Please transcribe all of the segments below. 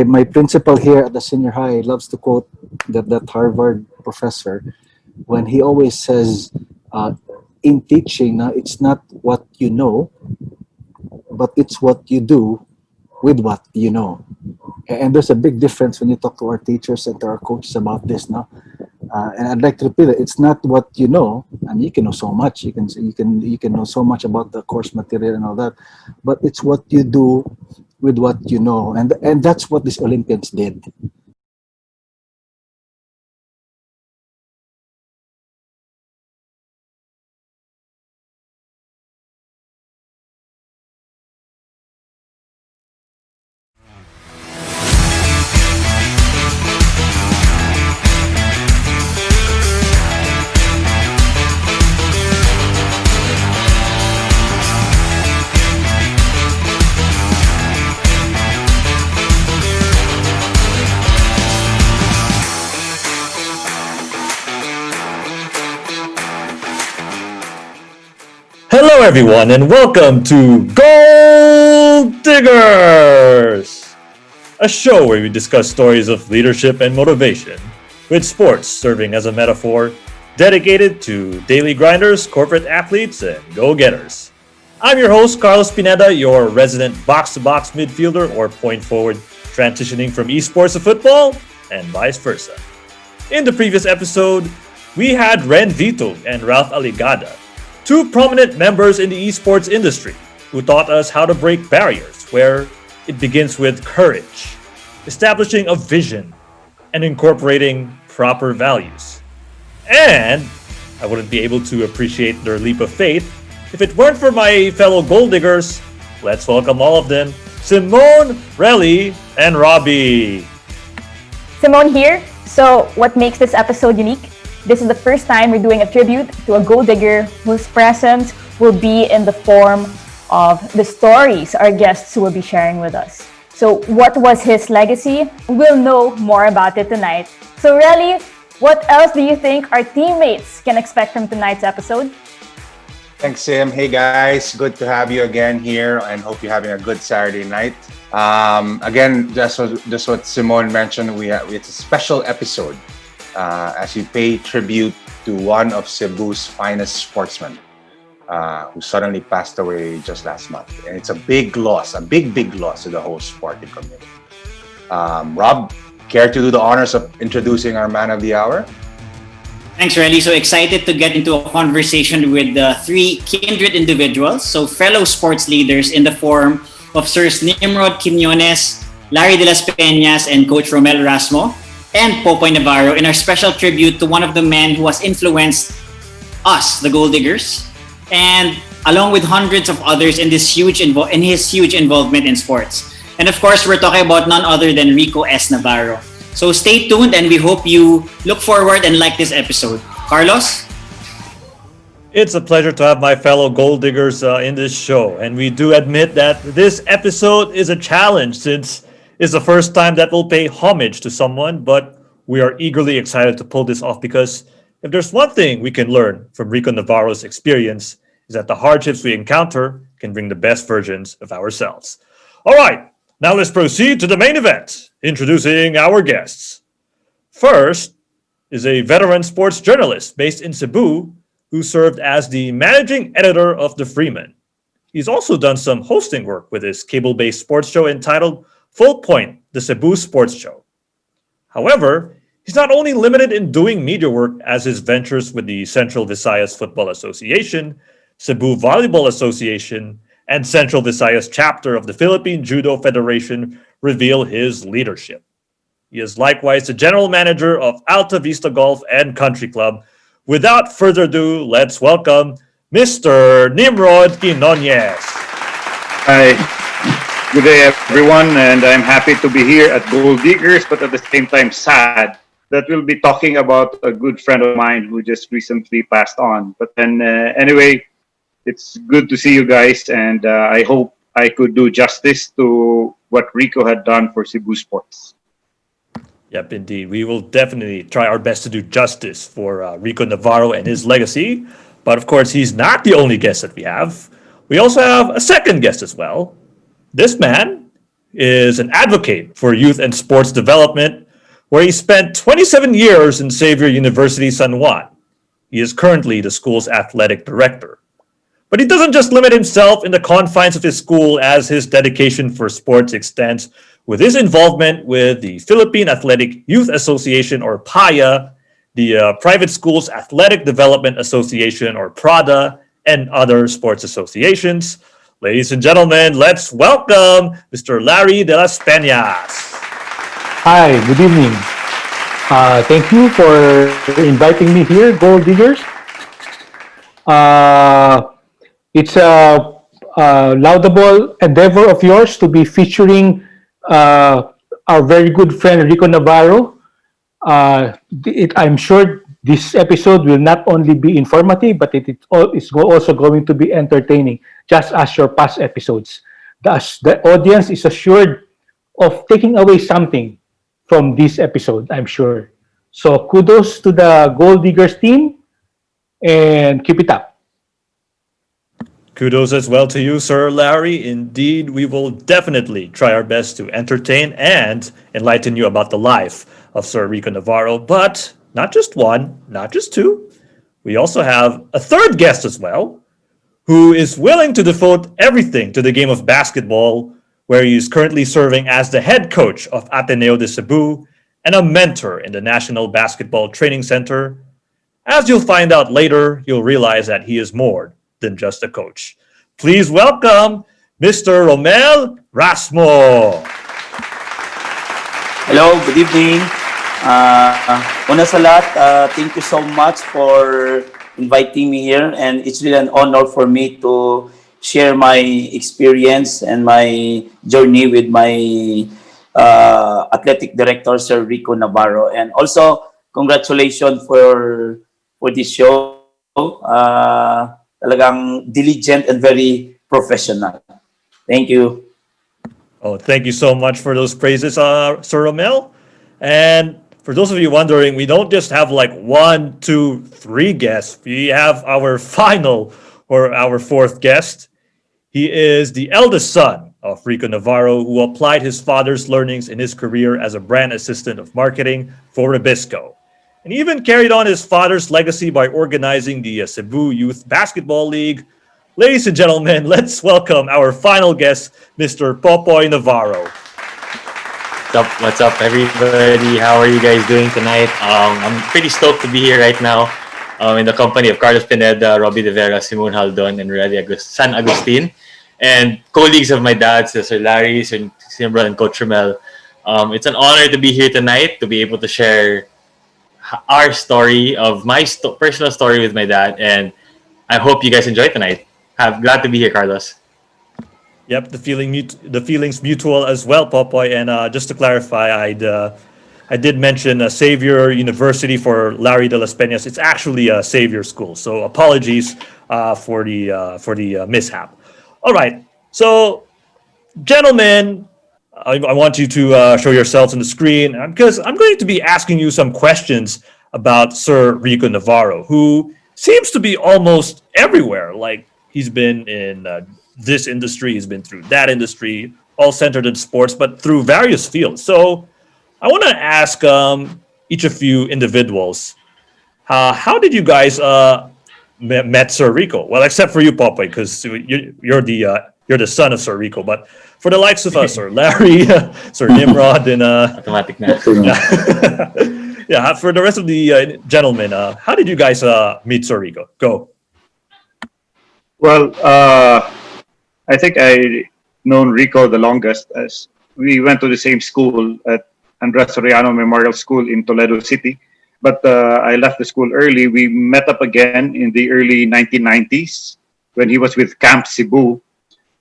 my principal here at the senior high loves to quote that Harvard professor when he always says, in teaching, it's not what you know, but it's what you do with what you know. And there's a big difference when you talk to our teachers and to our coaches about this now. And I'd like to repeat it. It's not what you know. I mean, you can know so much. You can know so much about the course material and all that, but it's what you do with what you know. And that's what these Olympians did. Hello, everyone, and welcome to Gold Diggers, a show where we discuss stories of leadership and motivation, with sports serving as a metaphor dedicated to daily grinders, corporate athletes, and go-getters. I'm your host, Carlos Pineda, your resident box-to-box midfielder or point forward, transitioning from esports to football, and vice versa. In the previous episode, we had Ren Vito and Ralph Aligada, two prominent members in the esports industry who taught us how to break barriers, where it begins with courage, establishing a vision, and incorporating proper values. And I wouldn't be able to appreciate their leap of faith if it weren't for my fellow gold diggers. Let's welcome all of them, Simone, Relly, and Robbie. Simone here. So what makes this episode unique? This is the first time we're doing a tribute to a gold digger whose presence will be in the form of the stories our guests will be sharing with us. So what was his legacy? We'll know more about it tonight. So Relly, what else do you think our teammates can expect from tonight's episode? Thanks, Sim. Hey guys, good to have you again here and hope you're having a good Saturday night. Again, just what Simone mentioned, it's a special episode. As we pay tribute to one of Cebu's finest sportsmen who suddenly passed away just last month. And it's a big loss, a big loss to the whole sporting community. Rob, care to do the honors of introducing our man of the hour? Thanks, Relly. So excited to get into a conversation with three kindred individuals, so fellow sports leaders in the form of Sirs Nimrod Quiñones, Larry de Las Peñas, and Coach Rommel Rasmo, and Popoy Navarro in our special tribute to one of the men who has influenced us, the Gold Diggers, and along with hundreds of others in his huge involvement in sports. And of course, we're talking about none other than Rico S. Navarro. So stay tuned and we hope you look forward and like this episode. Carlos? It's a pleasure to have my fellow gold diggers in this show, and we do admit that this episode is a challenge since it's the first time that we'll pay homage to someone, but we are eagerly excited to pull this off because if there's one thing we can learn from Rico Navarro's experience is that the hardships we encounter can bring the best versions of ourselves. All right, now let's proceed to the main event, introducing our guests. First is a veteran sports journalist based in Cebu who served as the managing editor of The Freeman. He's also done some hosting work with his cable-based sports show entitled Full Point, the Cebu Sports Show. However, he's not only limited in doing media work as his ventures with the Central Visayas Football Association, Cebu Volleyball Association, and Central Visayas Chapter of the Philippine Judo Federation reveal his leadership. He is likewise the general manager of Alta Vista Golf and Country Club. Without further ado, let's welcome Mr. Nimrod Quiñones. Hi. Good day, everyone, and I'm happy to be here at Gold Diggers, but at the same time sad that we'll be talking about a good friend of mine who just recently passed on. But then, anyway, it's good to see you guys, and I hope I could do justice to what Rico had done for Cebu sports. Yep, indeed. We will definitely try our best to do justice for Rico Navarro and his legacy. But of course, he's not the only guest that we have. We also have a second guest as well. This man is an advocate for youth and sports development, where he spent 27 years in Xavier University San Juan. He is currently the school's athletic director. But he doesn't just limit himself in the confines of his school, as his dedication for sports extends with his involvement with the Philippine Athletic Youth Association, or PAYA, the Private Schools Athletic Development Association, or PRADA, and other sports associations. Ladies and gentlemen, let's welcome Mr. Larry de Las Peñas. Hi, good evening. Thank you for inviting me here, Gold Diggers. It's a laudable endeavor of yours to be featuring our very good friend Rico Navarro. I'm sure this episode will not only be informative, but it's also going to be entertaining, just as your past episodes. The audience is assured of taking away something from this episode, I'm sure. So kudos to the Gold Diggers team and keep it up. Kudos as well to you, Sir Larry. Indeed, we will definitely try our best to entertain and enlighten you about the life of Sir Rico Navarro. But not just one, not just two. We also have a third guest as well, who is willing to devote everything to the game of basketball, where he is currently serving as the head coach of Ateneo de Cebu and a mentor in the National Basketball Training Center. As you'll find out later, you'll realize that he is more than just a coach. Please welcome Mr. Rommel Rasmo. Hello, good evening. Una sa lahat, thank you so much for inviting me here, and it's really an honor for me to share my experience and my journey with my athletic director, Sir Rico Navarro. And also, congratulations for this show. Talagang diligent and very professional. Thank you. Oh, thank you so much for those praises, Sir Rommel. And for those of you wondering, we don't just have like 1, 2, 3 guests. We have our final, or our fourth guest. He is the eldest son of Rico Navarro, who applied his father's learnings in his career as a brand assistant of marketing for Ribisco. And he even carried on his father's legacy by organizing the Cebu Youth Basketball League. Ladies and gentlemen, let's welcome our final guest, Mr. Popoy Navarro. What's up, everybody? How are you guys doing tonight? I'm pretty stoked to be here right now in the company of Carlos Pineda, Robbie De Vera, Simon Haldon, and San Agustin, and colleagues of my dad, Sir Larry, Sir Nimrod, and Coach Rommel. It's an honor to be here tonight, to be able to share our story of my personal story with my dad, and I hope you guys enjoy tonight. I'm glad to be here, Carlos. Yep, the feelings mutual as well, Popoy. And just to clarify, I did mention Xavier University for Larry de Las Peñas. It's actually a Xavier school, so apologies for the mishap. All right, so gentlemen, I want you to show yourselves on the screen, because I'm going to be asking you some questions about Sir Rico Navarro, who seems to be almost everywhere. Like, he's been in this industry, he's been through that industry, all centered in sports, but through various fields. So I want to ask each of you individuals, how did you guys met Sir Rico? Well, except for you, Popoy, because you're the son of Sir Rico. But for the likes of us, Sir Larry, Sir Nimrod, and Automatic na. yeah, for the rest of the gentlemen, how did you guys meet Sir Rico? Go. Well, I think I known Rico the longest, as we went to the same school at Andres Soriano Memorial School in Toledo City. But I left the school early. We met up again in the early 1990s when he was with Camp Cebu,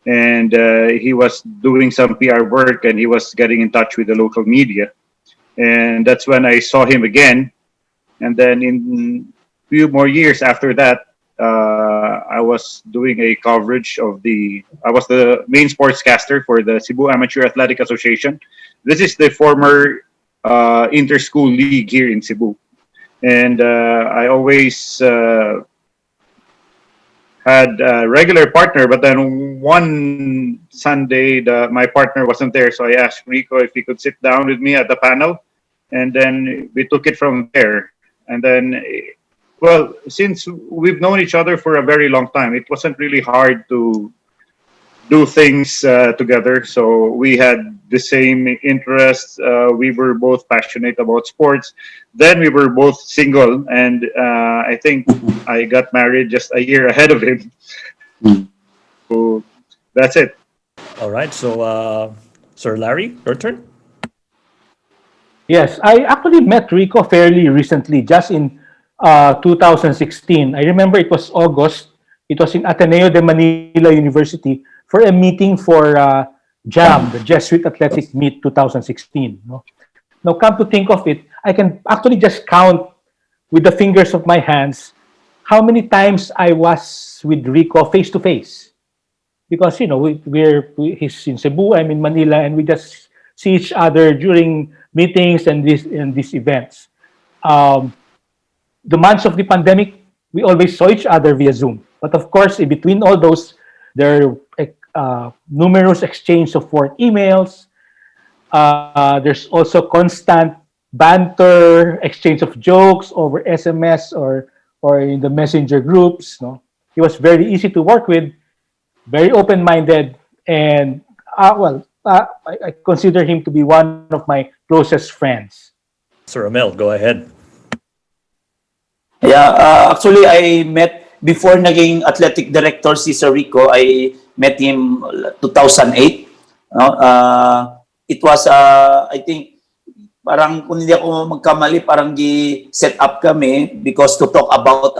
and he was doing some PR work, and he was getting in touch with the local media. And that's when I saw him again. And then in a few more years after that, I was doing a coverage of I was the main sportscaster for the Cebu Amateur Athletic Association. This is the former inter-school league here in Cebu. And I always had a regular partner, but then one Sunday my partner wasn't there, so I asked Rico if he could sit down with me at the panel, and then we took it from there. And then, well, since we've known each other for a very long time, it wasn't really hard to do things together. So we had the same interests. We were both passionate about sports. Then we were both single, and I think I got married just a year ahead of him. So that's it. All right. So, Sir Larry, your turn. Yes, I actually met Rico fairly recently, just in 2016. I remember it was August. It was in Ateneo de Manila University for a meeting for JAM, the Jesuit Athletic Meet 2016. No? Now, come to think of it, I can actually just count with the fingers of my hands how many times I was with Rico face to face. Because, you know, he's in Cebu, I'm in Manila, and we just see each other during meetings and these events. The months of the pandemic, we always saw each other via Zoom. But of course, in between all those, there are numerous exchange of work emails. There's also constant banter, exchange of jokes over SMS or in the messenger groups. No, he was very easy to work with, very open-minded, and I consider him to be one of my closest friends. Sir Rommel, go ahead. Yeah, actually, I met before naging athletic director si Sir Rico. I met him 2008. No? It was, I think, parang kung hindi ako magkamali, parang gi-set up kami because to talk about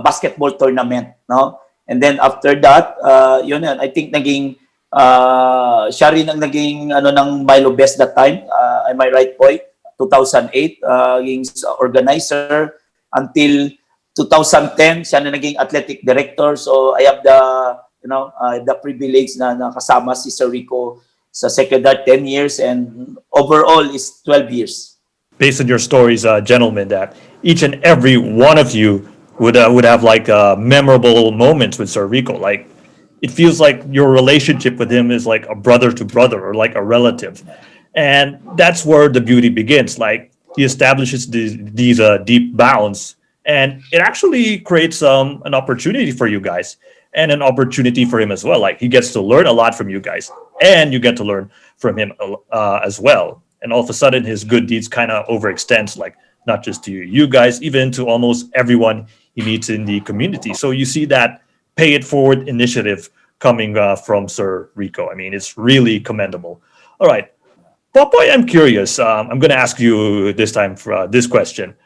basketball tournament. No? And then after that, yun, I think naging siya rin ang naging ng Milo Best that time. Am I right, Poy? 2008, naging organizer until 2010 siya na naging athletic director. So I have the privilege na nakasama si Sir Rico sa secondary 10 years and overall is 12 years. Based on your stories, gentlemen, that each and every one of you would have like memorable moments with Sir Rico. Like it feels like your relationship with him is like a brother to brother or like a relative. And that's where the beauty begins. Like he establishes these deep bounds, and it actually creates an opportunity for you guys and an opportunity for him as well. Like he gets to learn a lot from you guys, and you get to learn from him as well. And all of a sudden, his good deeds kind of overextends, like not just to you guys, even to almost everyone he meets in the community. So you see that pay it forward initiative coming from Sir Rico. I mean, it's really commendable. All right. Popoy, I'm curious. I'm going to ask you this time for this question.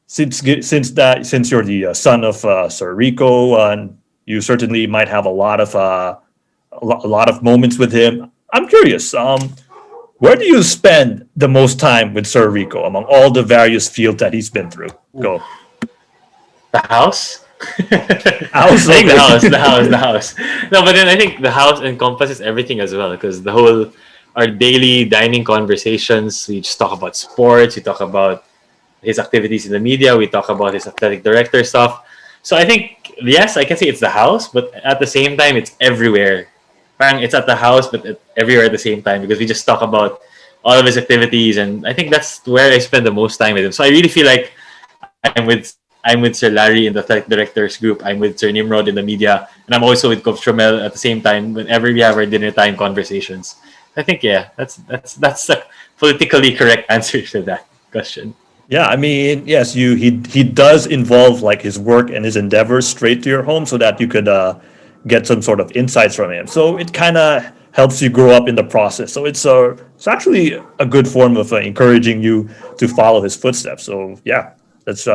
Since you're the son of Sir Rico, and you certainly might have a lot of moments with him. I'm curious. Where do you spend the most time with Sir Rico among all the various fields that he's been through? Go. The house. House. I think the house. No, but then I think the house encompasses everything as well, because our daily dining conversations, we just talk about sports, we talk about his activities in the media, we talk about his athletic director stuff. So I think, yes, I can say it's the house, but at the same time, it's everywhere. Parang it's at the house, but everywhere at the same time, because we just talk about all of his activities, and I think that's where I spend the most time with him. So I really feel like I'm with Sir Larry in the athletic directors group, I'm with Sir Nimrod in the media, and I'm also with Coach Rommel at the same time whenever we have our dinner time conversations. I think, yeah, that's a politically correct answer to that question. Yeah, I mean, yes, he does involve like his work and his endeavors straight to your home, so that you could get some sort of insights from him. So it kind of helps you grow up in the process. So it's actually a good form of encouraging you to follow his footsteps. So yeah, that's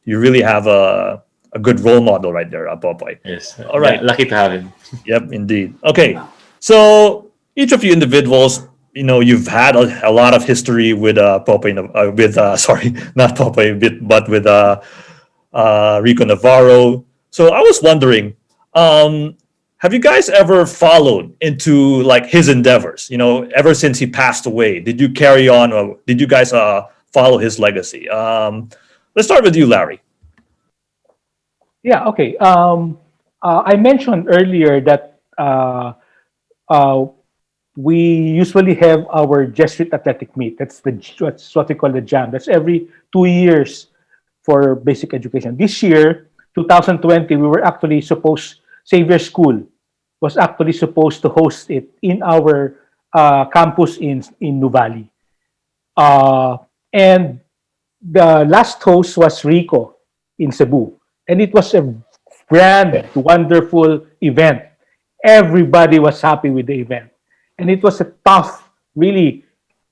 you really have a good role model right there, Popoy. Yes. All right. Yeah, lucky to have him. Yep, indeed. Okay, so each of you individuals, you've had a lot of history with Popoy, sorry, not Popoy, but with Rico Navarro. So I was wondering, have you guys ever followed into like his endeavors? Ever since he passed away, did you carry on, or did you guys follow his legacy? Let's start with you, Larry. Yeah, okay. I mentioned earlier that uh, we usually have our Jesuit athletic meet. That's what we call the jam. That's every 2 years for basic education. This year, 2020, we were actually supposed, Xavier School was actually supposed to host it in our campus in Nuvali. Uh, and the last host was Rico in Cebu. And it was a grand, wonderful event. Everybody was happy with the event. And it was a tough, really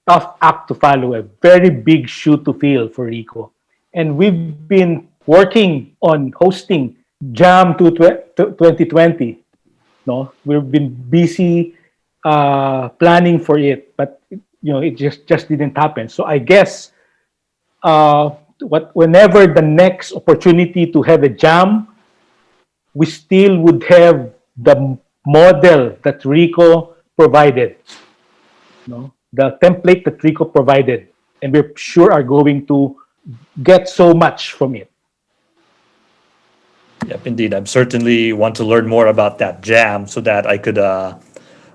tough act to follow, a very big shoe to fill for Rico. And we've been working on hosting Jam 2020. No, we've been busy planning for it, but it just didn't happen. So I guess whenever the next opportunity to have a jam, we still would have the model that Rico provided, no, the template that Rico provided, and we're sure are going to get so much from it. Yep, indeed. I'm certainly want to learn more about that jam so that I could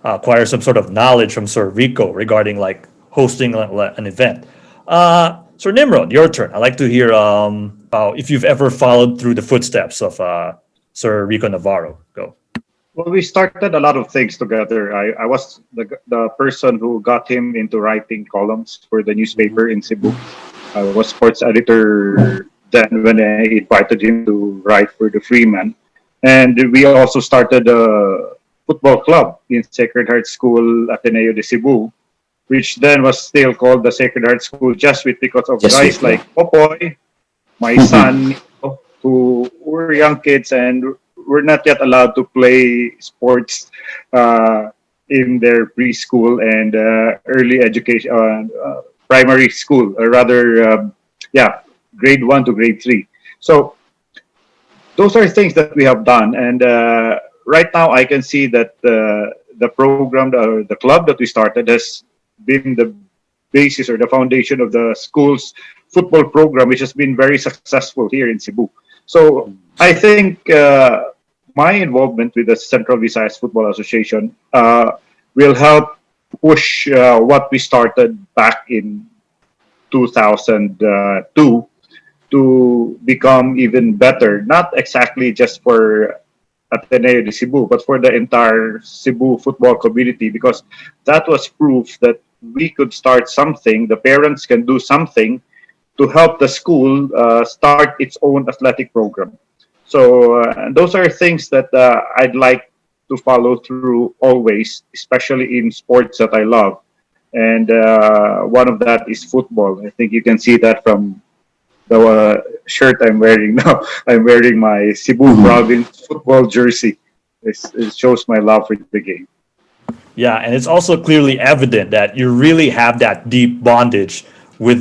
acquire some sort of knowledge from Sir Rico regarding like hosting an event. Sir Nimrod, your turn. I'd like to hear if you've ever followed through the footsteps of Sir Rico Navarro. Go. Well, we started a lot of things together. I was the person who got him into writing columns for the newspaper in Cebu. I was sports editor then when I invited him to write for the Freeman. And we also started a football club in Sacred Heart School, Ateneo de Cebu, which then was still called the Sacred Heart School Jesuit because of guys like Popoy, my son, who were young kids and were not yet allowed to play sports in their preschool and early education, primary school, or rather, grade 1 to grade 3. So those are things that we have done. And right now I can see that the program, the club that we started has been the basis or the foundation of the school's football program, which has been very successful here in Cebu. So I think my involvement with the Central Visayas Football Association will help push what we started back in 2002 to become even better, not exactly just for Ateneo de Cebu, but for the entire Cebu football community, because that was proof that we could start something, the parents can do something to help the school start its own athletic program. So those are things that I'd like to follow through always, especially in sports that I love. And one of that is football. I think you can see that from the shirt I'm wearing now. I'm wearing my Cebu province football jersey. It shows my love for the game. Yeah, and it's also clearly evident that you really have that deep bondage with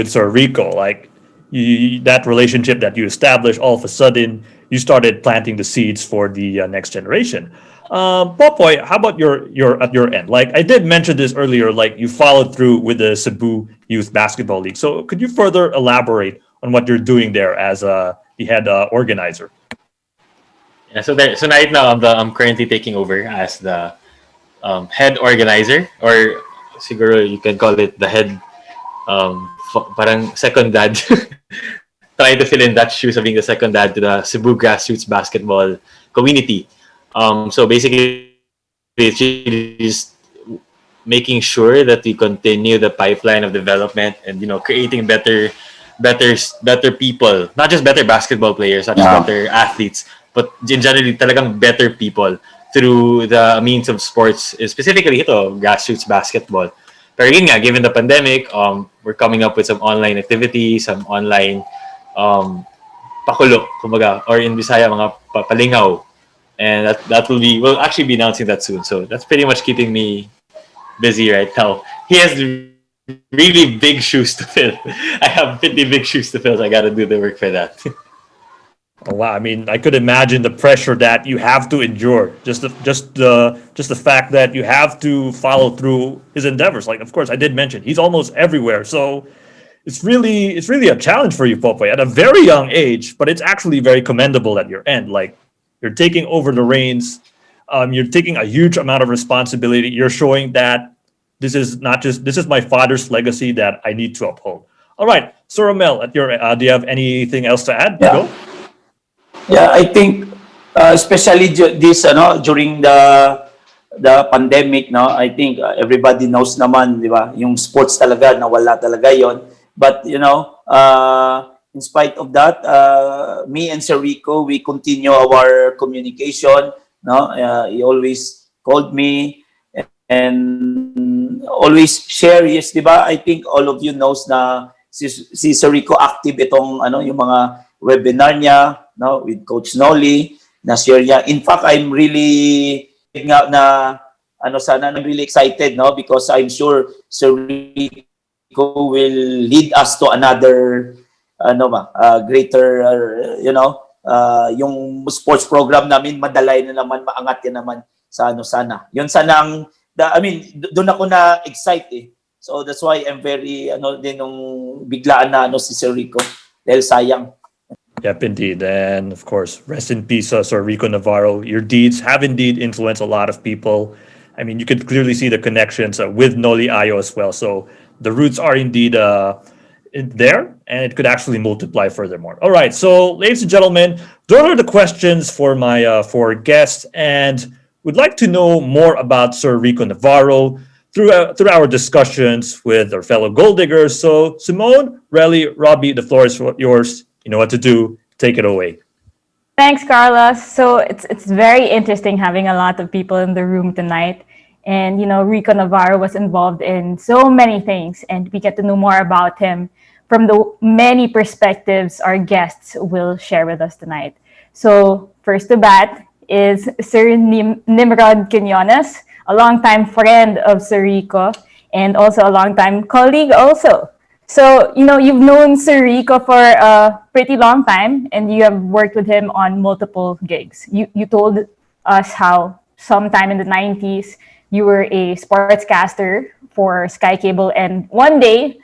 Sir Rico. Like that relationship that you established, all of a sudden you started planting the seeds for the next generation. Popoy, how about your at your end? Like I did mention this earlier, like you followed through with the Cebu Youth Basketball League. So could you further elaborate on what you're doing there as the head organizer? Yeah, so right now I'm currently taking over as the head organizer, or siguro you can call it the head parang second dad. Trying to fill in that shoes of being the second dad to the Cebu grassroots basketball community. So basically, it's just making sure that we continue the pipeline of development and creating better people, not just better basketball players, not just better athletes, but in generally talagang better people through the means of sports, specifically ito, grassroots basketball. Pero yun nga, given the pandemic, we're coming up with some online activities, some online pakulo, kumbaga, or in Bisaya, mga palingaw. And that we'll actually be announcing that soon. So that's pretty much keeping me busy right now. He has really big shoes to fill. I have pretty big shoes to fill, so I got to do the work for that. Oh, wow. I mean, I could imagine the pressure that you have to endure. Just the fact that you have to follow through his endeavors. Like, of course, I did mention he's almost everywhere. So it's really a challenge for you, Popoy, at a very young age, but it's actually very commendable at your end. Like you're taking over the reins, you're taking a huge amount of responsibility. You're showing that this is my father's legacy that I need to uphold. All right, so Rommel, at your do you have anything else to add? Yeah. Go. Yeah, I think especially this during the pandemic, no, I think everybody knows naman, di ba? Yung sports talaga nawala talaga 'yon. But in spite of that, me and Sir Rico, we continue our communication, no? He always called me and always share, yes, di ba? I think all of you knows na si Sir Rico active itong yung mga webinar niya, no, with Coach Nolly, na share niya. In fact, I'm really nga na sana I'm really excited, no, because I'm sure Sir Rico will lead us to another greater yung sports program namin madalay na naman, maangat yan naman sa sana. Yun sana ang doon ako na excite eh. So that's why I'm very din nung biglaan na si Sir Rico dahil sayang. Yep, indeed. And of course, rest in peace, Sir Rico Navarro. Your deeds have indeed influenced a lot of people. I mean, you could clearly see the connections with Noli Ayo as well. So the roots are indeed there, and it could actually multiply furthermore. All right, so ladies and gentlemen, those are the questions for my for guests, and we'd like to know more about Sir Rico Navarro through our discussions with our fellow gold diggers. So Simone, Relly, Robbie, the floor is yours. You know what to do. Take it away. Thanks, Carlos. So it's very interesting having a lot of people in the room tonight. And, Rico Navarro was involved in so many things, and we get to know more about him from the many perspectives our guests will share with us tonight. So first to bat is Sir Nimrod Quiñones, a longtime friend of Sir Rico, and also a longtime colleague also. So, you've known Sir Rico for a pretty long time, and you have worked with him on multiple gigs. You told us how sometime in the 90s, you were a sportscaster for Sky Cable, and one day,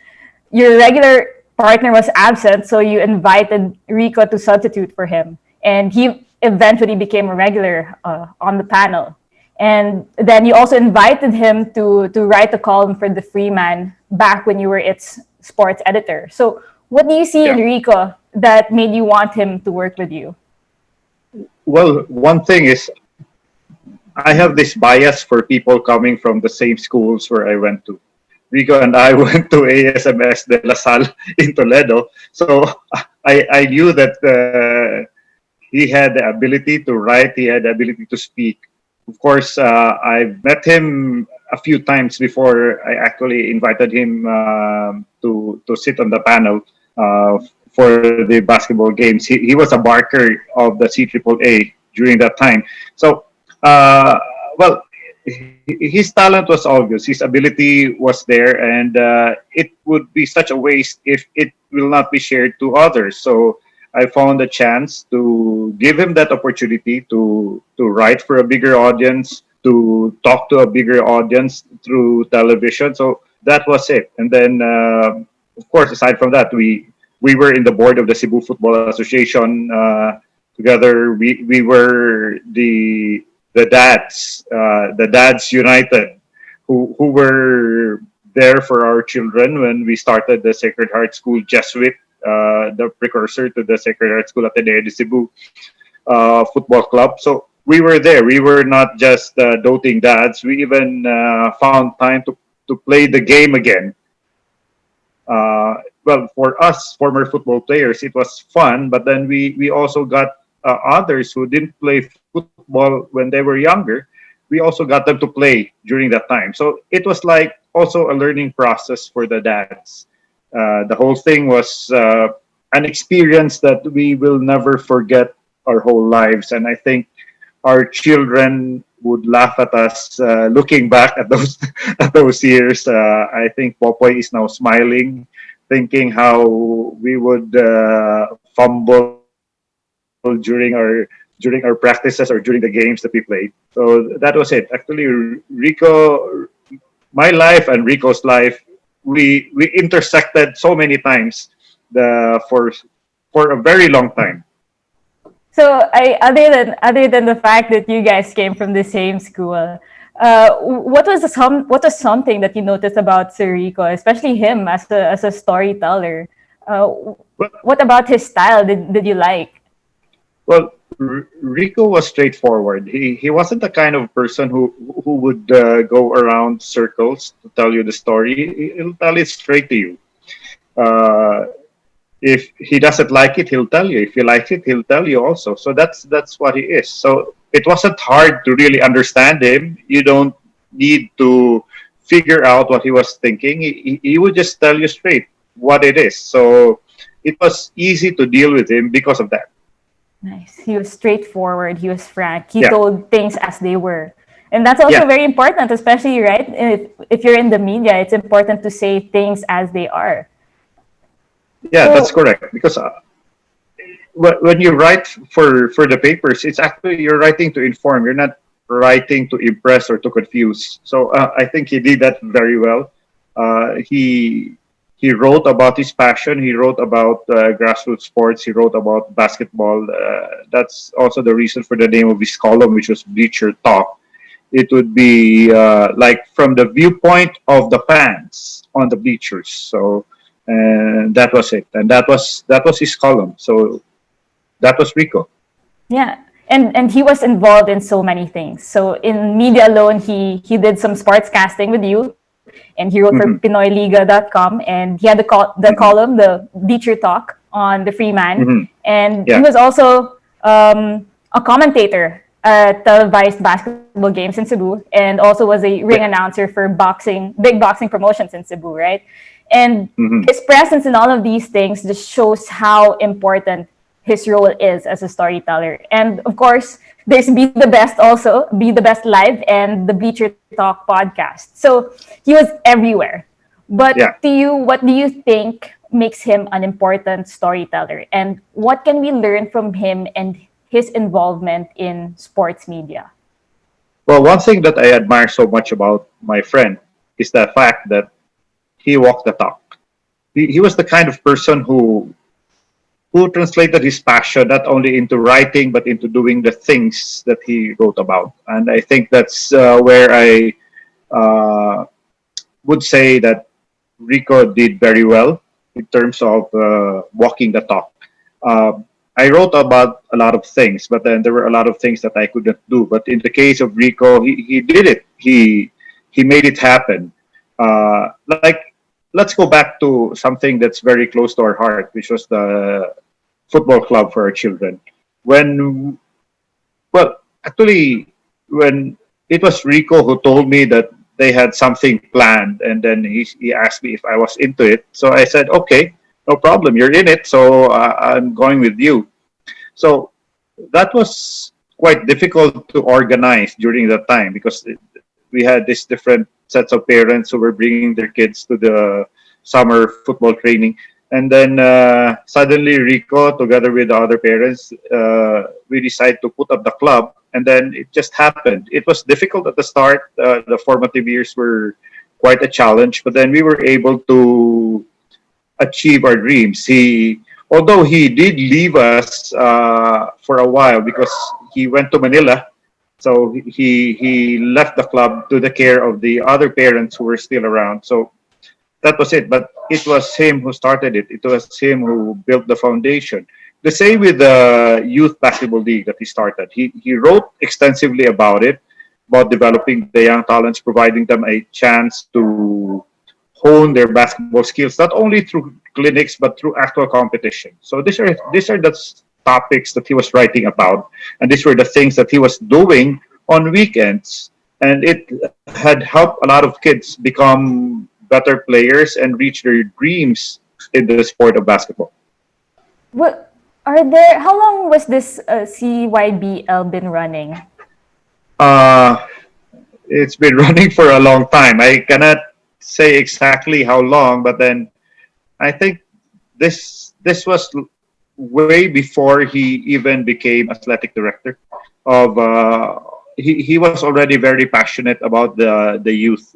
your regular partner was absent, so you invited Rico to substitute for him. And he eventually became a regular on the panel. And then you also invited him to write a column for the Freeman back when you were its sports editor. So what do you see in Rico that made you want him to work with you? Well, one thing is I have this bias for people coming from the same schools where I went to. Rico and I went to ASMS de La Salle in Toledo. So I knew that he had the ability to write, he had the ability to speak. Of course, I've met him a few times before I actually invited him to sit on the panel for the basketball games. He was a barker of the CAAA during that time. So, his talent was obvious. His ability was there, and it would be such a waste if it will not be shared to others. So I found a chance to give him that opportunity to write for a bigger audience, to talk to a bigger audience through television. So that was it. And then, of course, aside from that, we were in the board of the Cebu Football Association together. We were the Dads United, who were there for our children when we started the Sacred Heart School Jesuit, the precursor to the Sacred Heart School Ateneo de Cebu football club. So we were there. We were not just doting dads. We even found time to play the game again. Well, for us former football players, it was fun. But then we also got others who didn't play football when they were younger. We also got them to play during that time. So it was like also a learning process for the dads. The whole thing was an experience that we will never forget our whole lives. And I think our children would laugh at us looking back at those at those years. I think Popoy is now smiling, thinking how we would fumble during our practices or during the games that we played. So that was it. Actually, Rico, my life and Rico's life we intersected so many times for a very long time. So other than the fact that you guys came from the same school, what was something that you noticed about Sir Rico, especially him as a storyteller? What about his style did you like? Well, Rico was straightforward. He wasn't the kind of person who would go around circles to tell you the story. He'll tell it straight to you. Uh, if he doesn't like it, he'll tell you. If he likes it, he'll tell you also. So that's what he is. So it wasn't hard to really understand him. You don't need to figure out what he was thinking. He would just tell you straight what it is. So it was easy to deal with him because of that. Nice. He was straightforward. He was frank. He Yeah. told things as they were. And that's also Yeah. very important, especially, right? If you're in the media, it's important to say things as they are. Yeah, So- that's correct. Because when you write for the papers, it's actually you're writing to inform. You're not writing to impress or to confuse. So I think he did that very well. He wrote about his passion. He wrote about grassroots sports. He wrote about basketball. That's also the reason for the name of his column, which was Bleacher Talk. It would be like from the viewpoint of the fans on the bleachers. So, and that was it. And that was his column. So that was Rico. Yeah. And he was involved in so many things. So in media alone, he did some sports casting with you, and he wrote for PinoyLiga.com, and he had the column, the Bleacher Talk on the Freeman, and Yeah. he was also a commentator at televised basketball games in Cebu, and also was a ring announcer for big boxing promotions in Cebu, right? And his presence in all of these things just shows how important his role is as a storyteller. And of course, there's Be the Best also, Be the Best Live, and the Bleacher Talk podcast. So he was everywhere. But Yeah. to you, what do you think makes him an important storyteller? And what can we learn from him and his involvement in sports media? Well, one thing that I admire so much about my friend is the fact that he walked the talk. He was the kind of person who translated his passion not only into writing but into doing the things that he wrote about. And I think that's where I would say that Rico did very well in terms of walking the talk. I wrote about a lot of things, but then there were a lot of things that I couldn't do. But in the case of Rico, he did it. He made it happen. Like, let's go back to something that's very close to our heart, which was the football club for our children. When it was Rico who told me that they had something planned, and then he asked me if I was into it. So I said, okay, no problem, you're in it, so I'm going with you. So that was quite difficult to organize during that time because we had these different sets of parents who were bringing their kids to the summer football training. And then suddenly Rico, together with the other parents, we decided to put up the club. And then it just happened. It was difficult at the start. The formative years were quite a challenge. But then we were able to achieve our dreams. Although he did leave us for a while because he went to Manila. So he left the club to the care of the other parents who were still around. So that was it. But it was him who started it. It was him who built the foundation. The same with the youth basketball league that he started. He wrote extensively about it, about developing the young talents, providing them a chance to hone their basketball skills, not only through clinics, but through actual competition. So these are the topics that he was writing about. And these were the things that he was doing on weekends. And it had helped a lot of kids become better players and reach their dreams in the sport of basketball. How long was this CYBL been running? It's been running for a long time. I cannot say exactly how long, but then I think this was way before he even became athletic director of he was already very passionate about the youth.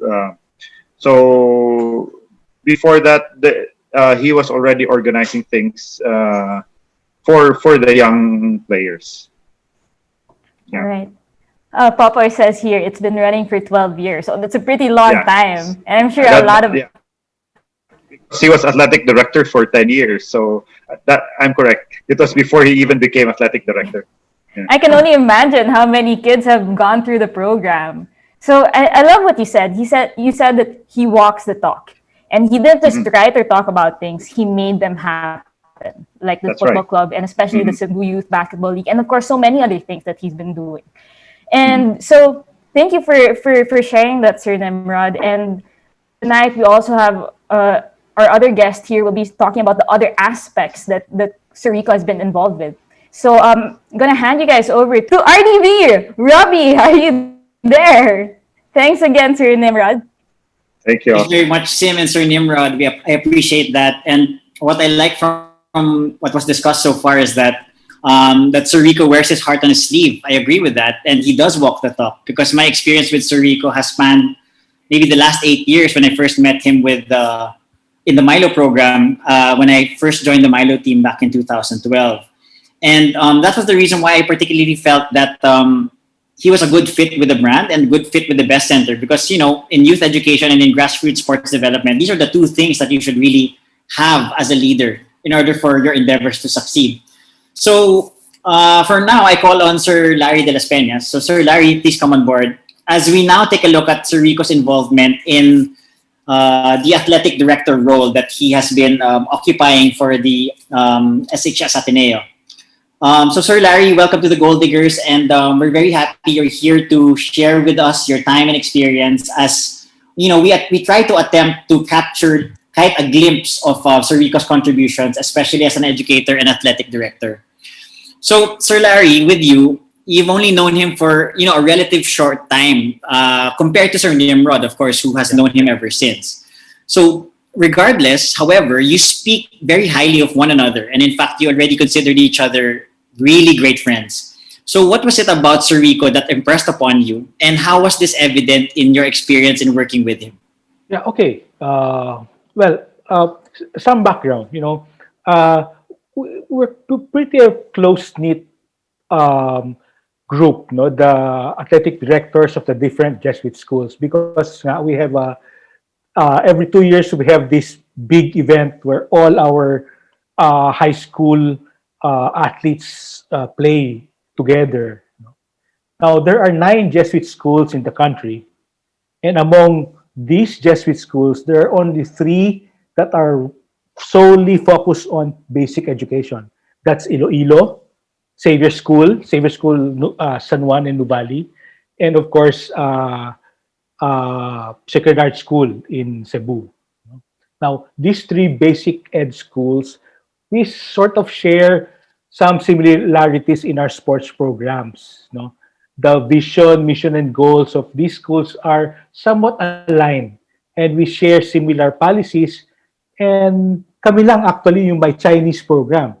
So before that, he was already organizing things for the young players. Yeah. All right. Popoy says here it's been running for 12 years. So that's a pretty long Yeah. time. And I'm sure a That- lot of yeah. He was athletic director for 10 years, so that I'm correct. It was before he even became athletic director. I can only imagine how many kids have gone through the program. So I love what you said. You said that he walks the talk. And he didn't just write or talk about things, he made them happen. Like the That's football right. club and especially the Cebu Youth Basketball League. And of course so many other things that he's been doing. And so thank you for sharing that, Sir Nimrod. And tonight we also have our other guest here will be talking about the other aspects that Sir Rico has been involved with. So I'm gonna hand you guys over to RDV. Robbie, are you there? Thanks again, Sir Nimrod. Thank you. Thank you very much, Sim and Sir Nimrod. I appreciate that. And what I like from what was discussed so far is that that Sir Rico wears his heart on his sleeve. I agree with that. And he does walk the talk, because my experience with Sir Rico has spanned maybe the last 8 years when I first met him in the Milo program, when I first joined the Milo team back in 2012. And that was the reason why I particularly felt that he was a good fit with the brand and good fit with the best center, because, you know, in youth education and in grassroots sports development, these are the two things that you should really have as a leader in order for your endeavors to succeed. So for now, I call on Sir Larry de Las Peñas. So Sir Larry, please come on board. As we now take a look at Sir Rico's involvement in the athletic director role that he has been occupying for the SHS Ateneo. So Sir Larry, welcome to the Gold Diggers, and we're very happy you're here to share with us your time and experience. As you know, we try to attempt to capture quite a glimpse of Sir Rico's contributions, especially as an educator and athletic director. So Sir Larry, with you, you've only known him for, you know, a relative short time compared to Sir Nimrod, of course, who has known him ever since. So regardless, however, you speak very highly of one another, and in fact, you already considered each other really great friends. So what was it about Sir Rico that impressed upon you, and how was this evident in your experience in working with him? Yeah, okay. Some background, you know. We're pretty a close-knit group, no, the athletic directors of the different Jesuit schools, because we have every 2 years we have this big event where all our high school athletes play together. Now there are 9 Jesuit schools in the country, and among these Jesuit schools, there are only 3 that are solely focused on basic education. That's Iloilo, Xavier School, San Juan and Nubali, and of course, Sacred Heart School in Cebu. Now, these 3 basic ed schools, we sort of share some similarities in our sports programs. No? The vision, mission, and goals of these schools are somewhat aligned, and we share similar policies. And kami lang actually yung may Chinese program,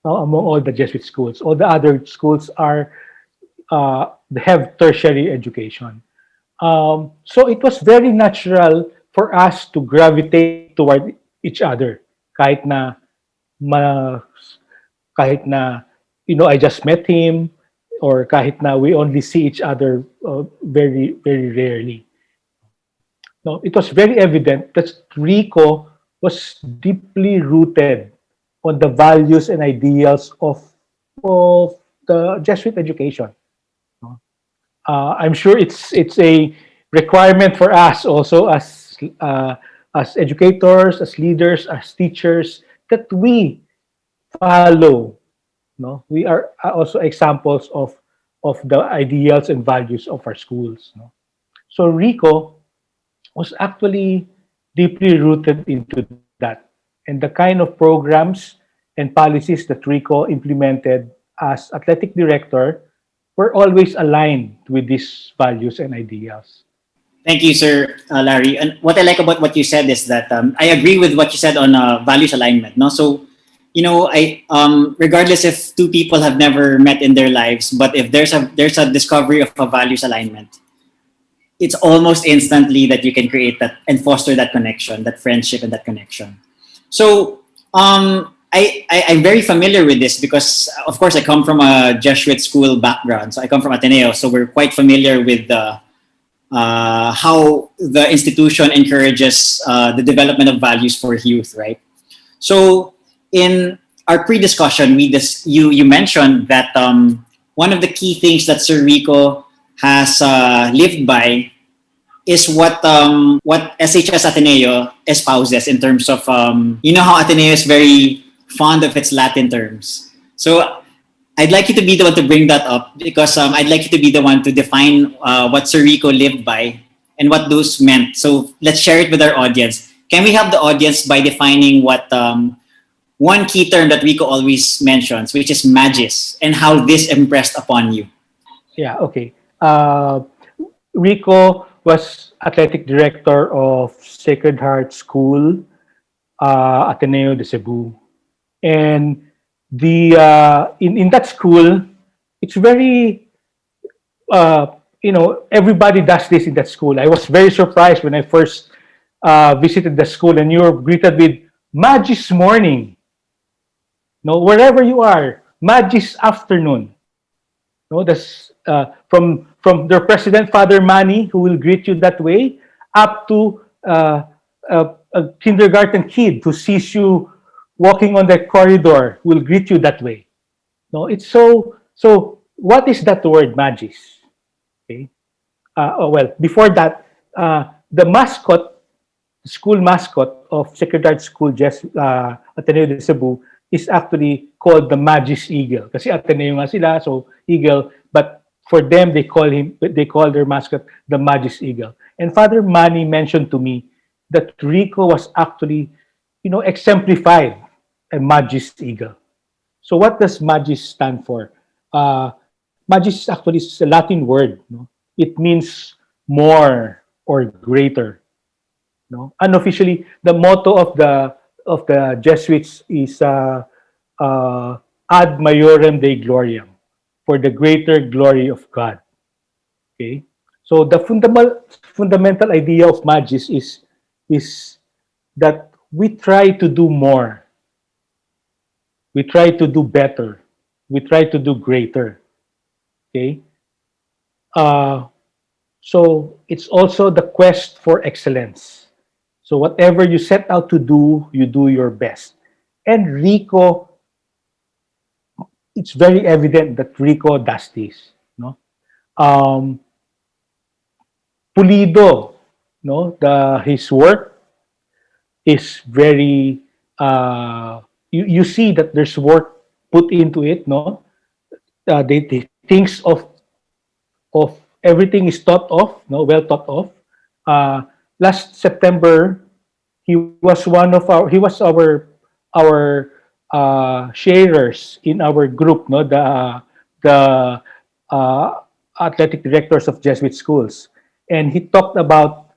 no, among all the Jesuit schools. All the other schools are they have tertiary education. So it was very natural for us to gravitate toward each other. Kahit na you know, I just met him, or kahit na we only see each other very, very rarely. No, it was very evident that Rico was deeply rooted on the values and ideals of the Jesuit education. I'm sure it's a requirement for us also as educators, as leaders, as teachers, that we follow. No, we are also examples of the ideals and values of our schools. No? So Rico was actually deeply rooted into that, and the kind of programs and policies that Rico implemented as athletic director were always aligned with these values and ideals. Thank you, Sir Larry. And what I like about what you said is that I agree with what you said on values alignment. No, so you know, regardless if 2 people have never met in their lives, but if there's a discovery of a values alignment, it's almost instantly that you can create that and foster that connection, that friendship and that connection. So I'm very familiar with this because, of course, I come from a Jesuit school background. So I come from Ateneo, so we're quite familiar with the how the institution encourages the development of values for youth, right? So in our pre-discussion, you mentioned that one of the key things that Sir Rico has lived by is what SHS Ateneo espouses in terms of you know how Ateneo is very fond of its Latin terms. So I'd like you to be the one to bring that up because I'd like you to be the one to define what Sir Rico lived by and what those meant. So let's share it with our audience. Can we have the audience by defining what one key term that Rico always mentions, which is magis, and how this impressed upon you? Yeah, okay. Rico was athletic director of Sacred Heart School, Ateneo de Cebu. And in that school, it's very, everybody does this in that school. I was very surprised when I first visited the school and you were greeted with Magis morning. No, wherever you are, Magis afternoon. No, that's from their president, Father Manny, who will greet you that way, up to a kindergarten kid who sees you walking on the corridor will greet you that way. No, it's so. What is that word, magis? Okay. Well, before that, the mascot, the school mascot of Sacred Heart School, Ateneo de Cebu, is actually called the Magis Eagle. Kasi Ateneo nga sila, so Eagle. But for them, they call their mascot the Magis Eagle. And Father Manny mentioned to me that Rico was actually, exemplified a Magis Eagle. So what does Magis stand for? Magis actually is a Latin word. No? It means more or greater. No? Unofficially, the motto of the Jesuits is ad majorem Dei gloriam, for the greater glory of God. Okay, so the fundamental idea of Magis is that we try to do more, we try to do better, we try to do greater. Okay, so it's also the quest for excellence. So whatever you set out to do, you do your best. And Rico, it's very evident that Rico does this. No, pulido. No, his work is very. You see that there's work put into it. No, they thinks of everything is thought of. No, well thought of. Last September, he was our sharers in our group, no, the athletic directors of Jesuit schools, and he talked about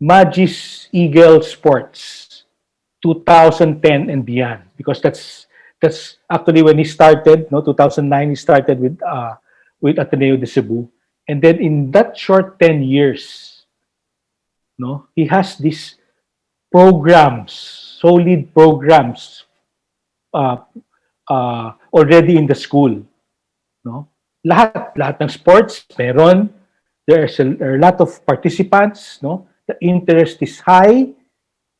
Magis Eagle Sports 2010 and beyond, because that's actually when he started. No, 2009 he started with Ateneo de Cebu. And then in that short 10 years, no, he has these programs, solid programs, already in the school. No? Lahat ng sports, meron. There are a lot of participants. No? The interest is high.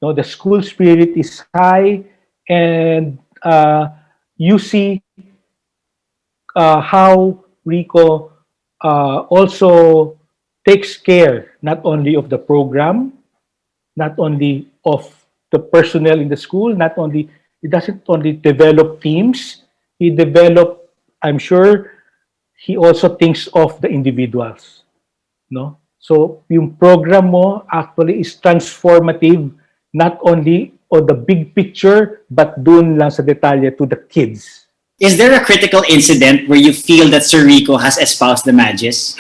No? The school spirit is high. And you see how Rico also takes care not only of the program, not only of the personnel in the school, he doesn't only develop teams, I'm sure, he also thinks of the individuals. No? So, yung program mo actually is transformative, not only on the big picture, but dun lang sa detalye to the kids. Is there a critical incident where you feel that Sir Rico has espoused the Magis?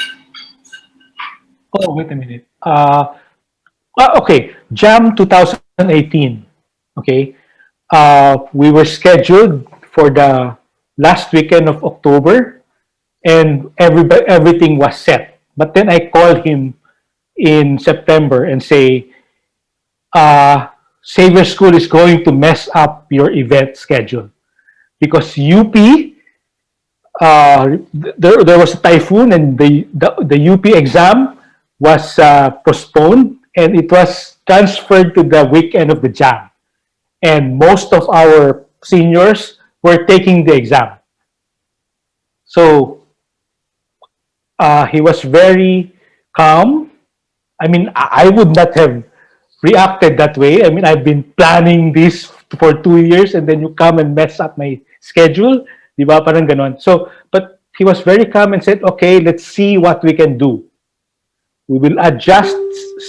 Oh, wait a minute. Okay, JAM 2018. Okay, we were scheduled for the last weekend of October, and everything was set. But then I call him in September and say, Xavier School is going to mess up your event schedule because UP, there was a typhoon and the UP exam was postponed and it was transferred to the weekend of the jam. And most of our seniors were taking the exam. So he was very calm. I mean, I would not have reacted that way. I mean, I've been planning this for 2 years and then you come and mess up my schedule. Di ba? Parang ganon. So, but he was very calm and said, okay, let's see what we can do. We will adjust,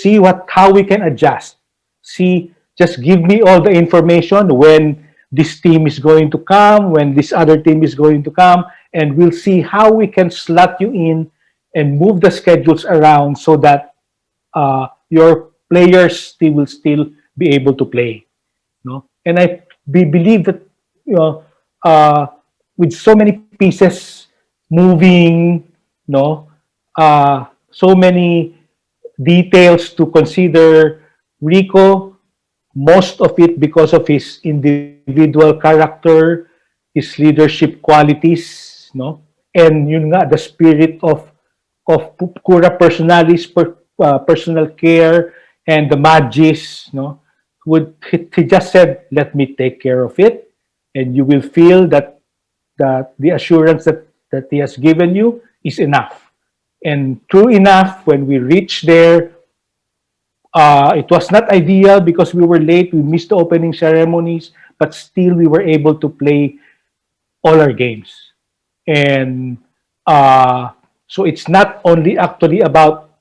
see how we can adjust. See, just give me all the information when this team is going to come, when this other team is going to come, and we'll see how we can slot you in and move the schedules around so that your players will still be able to play. No? And I believe that with so many pieces moving, so many details to consider, Rico, most of it because of his individual character, his leadership qualities, and yun nga, the spirit of Cura Personalis, personal care, and the MAGIS, he just said, let me take care of it, and you will feel that the assurance that he has given you is enough. And true enough, when we reached there, it was not ideal because we were late, we missed the opening ceremonies, but still we were able to play all our games. And so it's not only actually about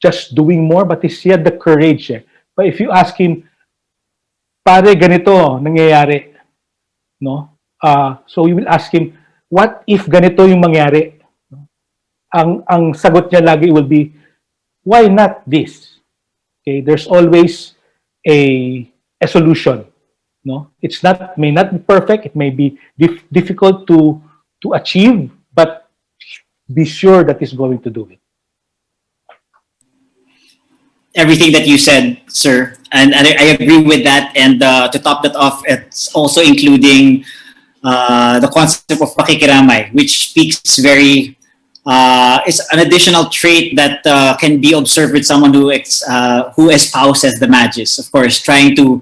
just doing more, but he had the courage. But if you ask him, pare, ganito nangyayari, no? So you will ask him, what if ganito yung mangyari? Ang sagot niya lagi will be, why not this? Okay, there's always a solution. No, it's may not be perfect. It may be difficult to achieve, but be sure that he's going to do it. Everything that you said, sir, and I agree with that. And to top that off, it's also including the concept of pakikiramay, which speaks very. It's an additional trait that can be observed with someone who espouses the magis. Of course, trying to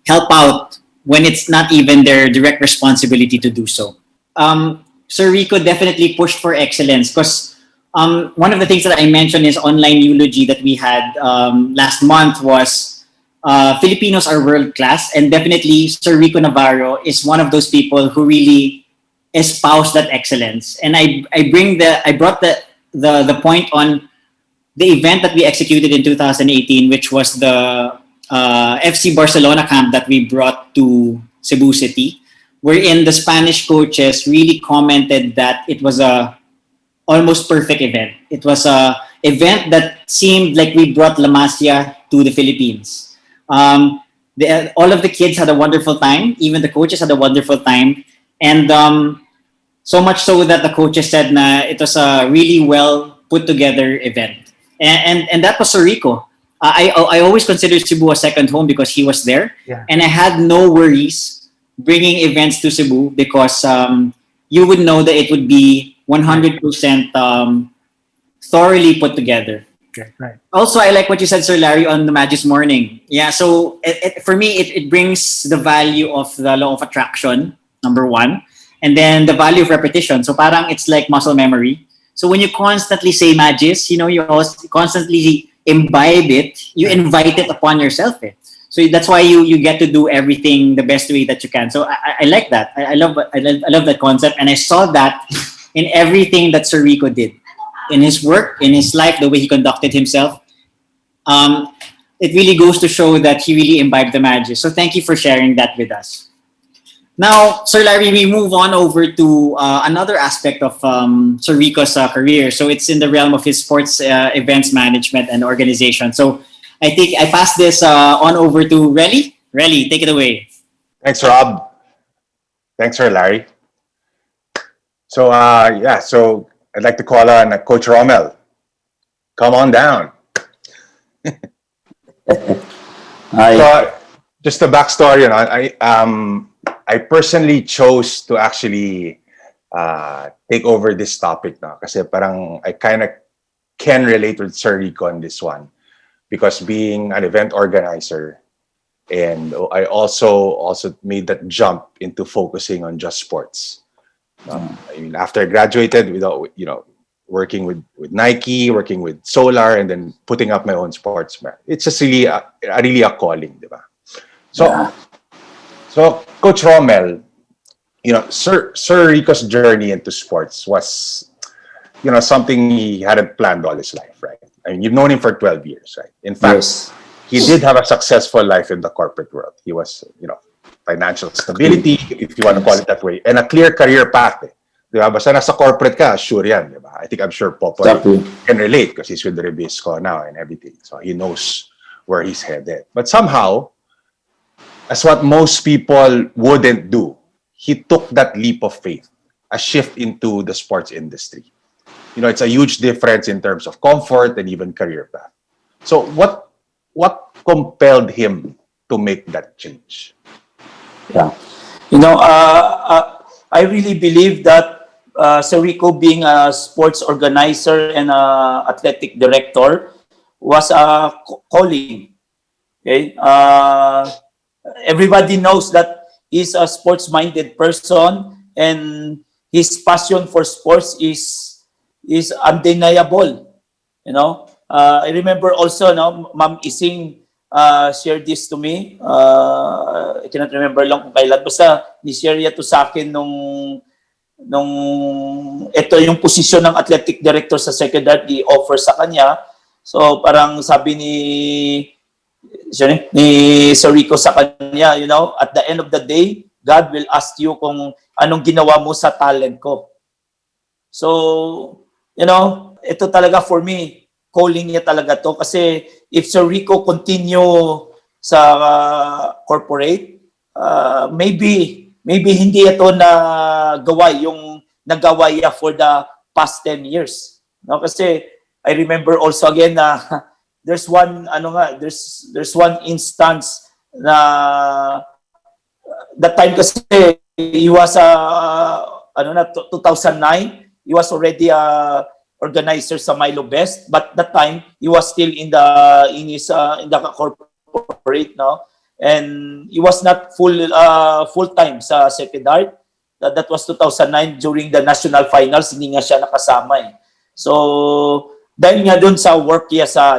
help out when it's not even their direct responsibility to do so. Sir Rico definitely pushed for excellence because one of the things that I mentioned is online eulogy that we had last month was Filipinos are world class, and definitely Sir Rico Navarro is one of those people who really espouse that excellence. And I brought the point on the event that we executed in 2018, which was the FC Barcelona camp that we brought to Cebu City, wherein the Spanish coaches really commented that it was a almost perfect event. It was a event that seemed like we brought La Masia to the Philippines. All of the kids had a wonderful time. Even the coaches had a wonderful time. And so much so that the coaches said na it was a really well put together event. And that was Sir Rico. I always considered Cebu a second home because he was there. Yeah. And I had no worries bringing events to Cebu because you would know that it would be 100% thoroughly put together. Okay, right. Also, I like what you said, Sir Larry, on the Magis morning. Yeah, so for me, it brings the value of the law of attraction, number one, and then the value of repetition. So parang it's like muscle memory. So when you constantly say Magis, you also constantly imbibe it, you invite it upon yourself. So that's why you get to do everything the best way that you can. So I like that. I love that concept, and I saw that in everything that Sir Rico did. In his work, in his life, the way he conducted himself, it really goes to show that he really imbibed the magic. So thank you for sharing that with us. Now, Sir Larry, we move on over to another aspect of Sir Rico's career. So it's in the realm of his sports events management and organization. So I think I pass this on over to Relly. Relly, take it away. Thanks, Rob. Thanks, Sir Larry. So, I'd like to call on Coach Rommel. Come on down. Hi. So, just a backstory, I personally chose to actually take over this topic now kasi parang I kind of can relate with Sir Rico on this one because being an event organizer and I also made that jump into focusing on just sports. I mean, after I graduated, working with Nike, working with Solar, and then putting up my own sports. It's just really a calling, diba? So Coach Rommel, Sir Rico's journey into sports was, something he hadn't planned all his life, right? I mean, you've known him for 12 years, right? In fact, Yes. he did have a successful life in the corporate world. He was, financial stability, if you want to call it that way, and a clear career path. Diba? Basta nasa corporate ka, sure yan, diba? I'm sure Popoy Exactly. can relate because he's with the Rebisco now and everything. So he knows where he's headed. But somehow, as what most people wouldn't do, he took that leap of faith, a shift into the sports industry. It's a huge difference in terms of comfort and even career path. So what compelled him to make that change? Yeah. I really believe that Sir Rico being a sports organizer and a athletic director was a calling. Okay? Everybody knows that he's a sports-minded person and his passion for sports is undeniable. I remember also, Ma'am Ising shared this to me. I cannot remember lang kung kailan. Basta ni-share niya to sa akin nung ito yung posisyon ng athletic director sa secondary i-offer sa kanya. So parang sabi ni Sir Rico sa kanya, at the end of the day, God will ask you kung anong ginawa mo sa talent ko. So, ito talaga for me, calling niya talaga to kasi if Sir Rico continue sa corporate, maybe hindi ito na gawa yung nagawa niya for the past 10 years. Kasi I remember also again na there's one instance na that time kasi he was 2009, he was already a organizer sa Milo Best, but that time he was still in the corporate, and he was not full time sa Second Art. That was 2009 during the national finals, hindi nga siya nakasama eh. So dahil nga doon sa work niya sa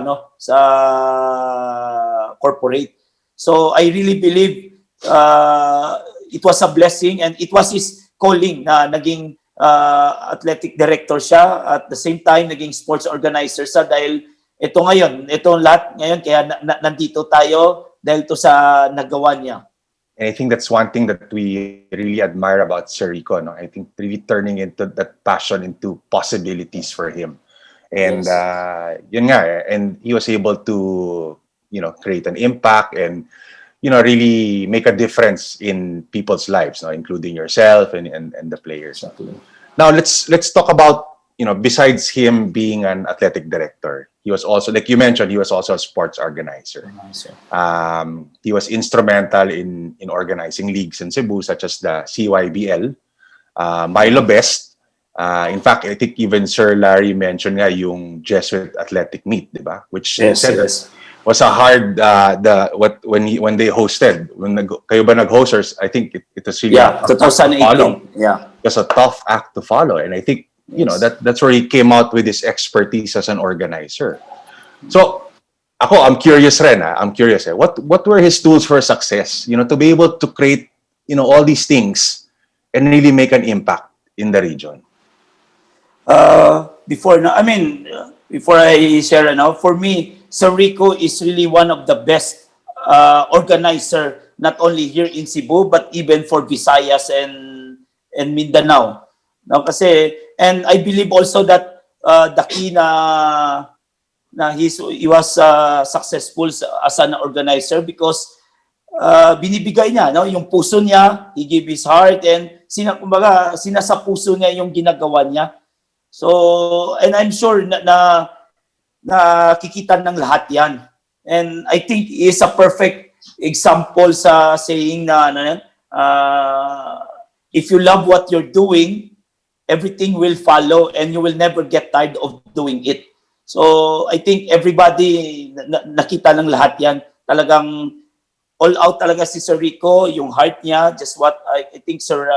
corporate. So I really believe it was a blessing and it was his calling na naging athletic director siya at the same time naging sports organizer siya dahil ito lahat ngayon kaya nandito tayo dahil to sa nagawa niya. And I think that's one thing that we really admire about Sir Rico. I think really turning into that passion into possibilities for him. And yun nga, and he was able to create an impact and really make a difference in people's lives, including yourself and the players. Now let's talk about besides him being an athletic director, he was also, like you mentioned, he was also a sports organizer. He was instrumental in organizing leagues in Cebu such as the CYBL, Milo Best. In fact, I think even Sir Larry mentioned nga yung Jesuit Athletic Meet, diba? Which was a hard when they hosted. Kayo ba nag-hosters? I think it was really 2018. It was a tough act to follow, and I think that's where he came out with his expertise as an organizer. So, I'm curious rin. I'm curious. What were his tools for success? To be able to create all these things and really make an impact in the region. Before I share for me, Sir Rico is really one of the best organizer, not only here in Cebu, but even for Visayas and Mindanao. And I believe also that the key na he was successful as an organizer because binibigay niya yung puso niya, he gave his heart, and sinasa puso niya yung ginagawa niya. So, and I'm sure na nakikita ng lahat yan. And I think he is a perfect example sa saying na if you love what you're doing, everything will follow and you will never get tired of doing it. So I think everybody nakita ng lahat yan. Talagang all out talaga si Sir Rico, yung heart niya, just what I think Sir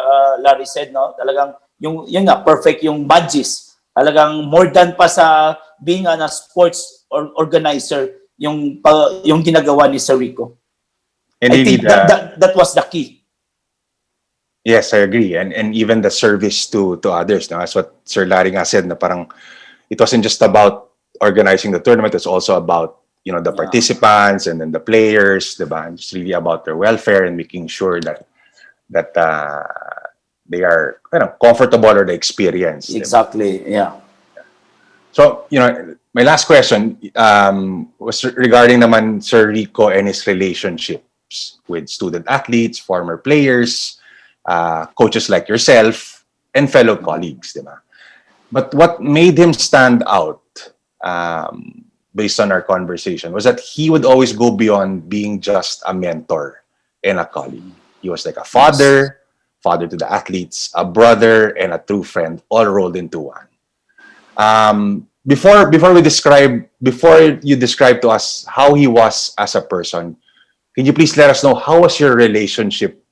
Larry said, no? Talagang yung nga perfect yung MAGIS. Talagang more than pa sa being a sports organizer yung ginagawa ni Sir Rico. And I really think that was the key. Yes, I agree. And even the service to others. No? That's what Sir Larry nga said, na parang it wasn't just about organizing the tournament, it's also about the participants and then the players, diba? And it's really about their welfare and making sure that they are comfortable or the experience. Exactly, diba? Yeah. So, my last question was regarding naman Sir Rico and his relationships with student athletes, former players, coaches like yourself, and fellow colleagues, diba? But what made him stand out, based on our conversation, was that he would always go beyond being just a mentor and a colleague. He was like a father to the athletes, a brother, and a true friend, all rolled into one. Before you describe to us how he was as a person, can you please let us know how was your relationship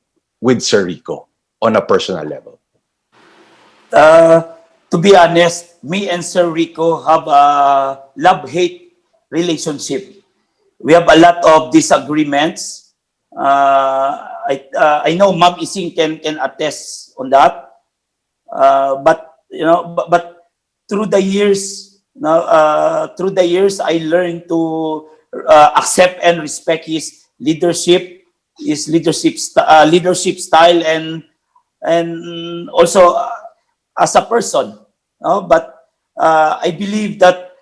with Sir Rico on a personal level? To be honest, me and Sir Rico have a love-hate relationship. We have a lot of disagreements. I know Ma'am Ising can attest on that. But through the years, I learned to accept and respect his leadership style, and also as a person. But I believe that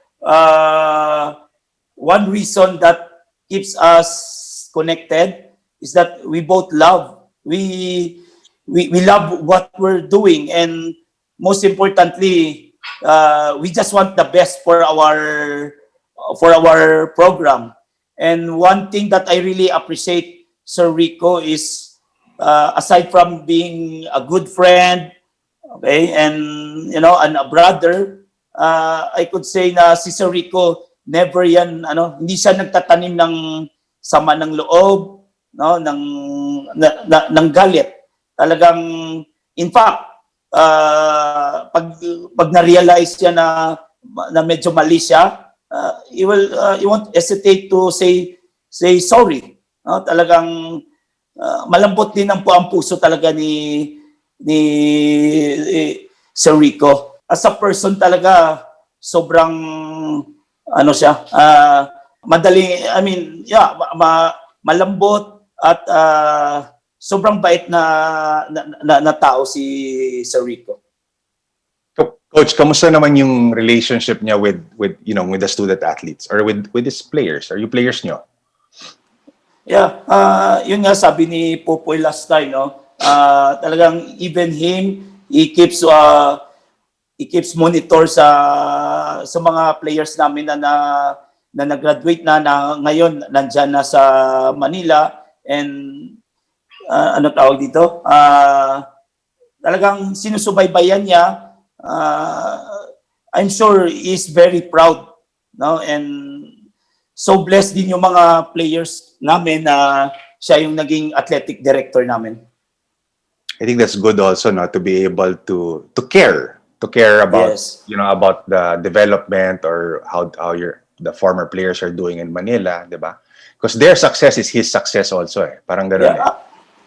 one reason that keeps us connected is that we both love. We love what we're doing, and most importantly, we just want the best for our program. And one thing that I really appreciate Sir Rico is, aside from being a good friend, okay, and and a brother, I could say na si Sir Rico never yan hindi siya nagtatanim ng sama ng loob, ng galit. Talagang in fact, pag na-realize niya na medyo mali siya, he won't hesitate to say sorry. Talagang malambot din ang puso talaga ni Sir Rico. As a person talaga, sobrang siya, malambot at sobrang bait na tao si Sir Rico. Coach, kamusta naman yung relationship niya with the student athletes or with his players? Are you players niyo? Yeah, yun nga sabi ni Popoy last time, talagang even him, he keeps monitor sa mga players namin na nag-graduate na ngayon nandiyan na sa Manila, and tawag dito, talagang sinusubaybayan niya. I'm sure he's very proud, and so blessed din yung mga players namin na siya yung naging athletic director namin. I think that's good also, to be able to care about about the development or how the former players are doing in Manila, diba? Because their success is his success also, parang gano'n. Yeah.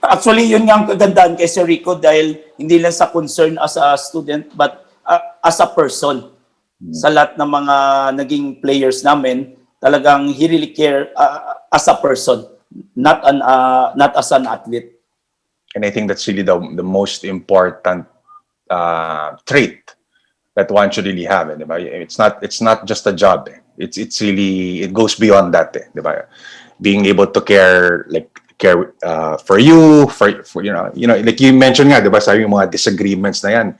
Actually, yun nga ang kagandaan kay Sir Rico, dahil hindi lang sa concern as a student but as a person. Sa lahat ng mga naging players namin, talagang he really care as a person, not as an athlete. And I think that's really the most important trait that one should really have. Diba? It's not just a job. It's really, it goes beyond that. Diba? Being able to care for you, for like you mentioned nga, diba, sabi yung mga disagreements na yan.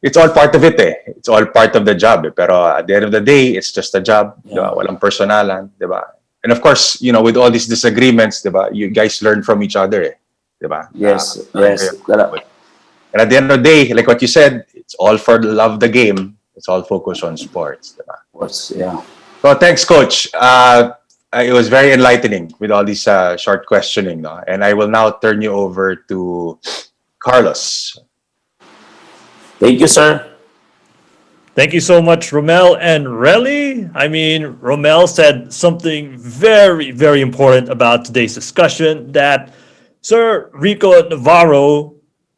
it's all part of it eh. It's all part of the job eh. Pero at the end of the day, it's just a job. Yeah. Diba? Walang personalan, diba? And of course, you know, with all these disagreements, diba, you guys learn from each other eh. Diba? Yes, yes. And at the end of the day, like what you said, it's all for the love of the game. It's all focused on sports. Diba? Yeah. So thanks, Coach. It was very enlightening with all these short questioning. No? And I will now turn you over to Carlos. Thank you, sir. Thank you so much, Rommel and Relly. I mean, Rommel said something very, very important about today's discussion, that Sir Rico Navarro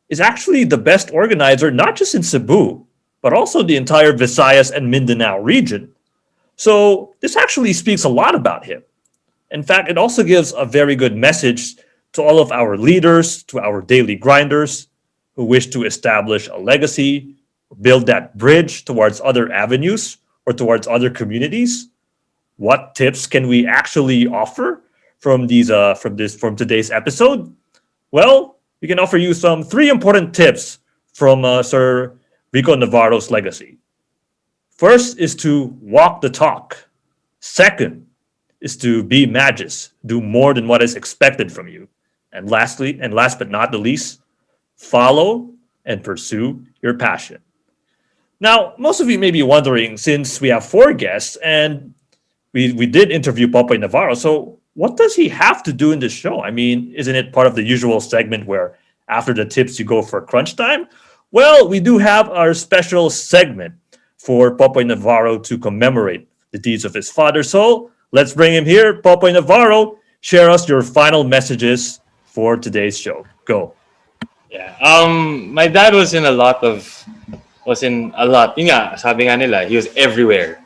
is actually the best organizer, not just in Cebu, but also the entire Visayas and Mindanao region. So this actually speaks a lot about him. In fact, it also gives a very good message to all of our leaders, to our daily grinders who wish to establish a legacy, build that bridge towards other avenues or towards other communities. What tips can we actually offer from today's episode? Well, we can offer you some 3 important tips from Sir Rico Navarro's legacy. First is to walk the talk. Second is to be magis, do more than what is expected from you. And lastly, and last but not the least, follow and pursue your passion. Now, most of you may be wondering, since we have 4 guests and we did interview Popoy Navarro, so what does he have to do in this show? I mean, isn't it part of the usual segment where after the tips you go for crunch time? Well, we do have our special segment for Popoy Navarro to commemorate the deeds of his father. So let's bring him here. Popoy Navarro, share us your final messages for today's show. Go. Yeah. My dad was in a lot. Yun nga, sabi nga nila, he was everywhere.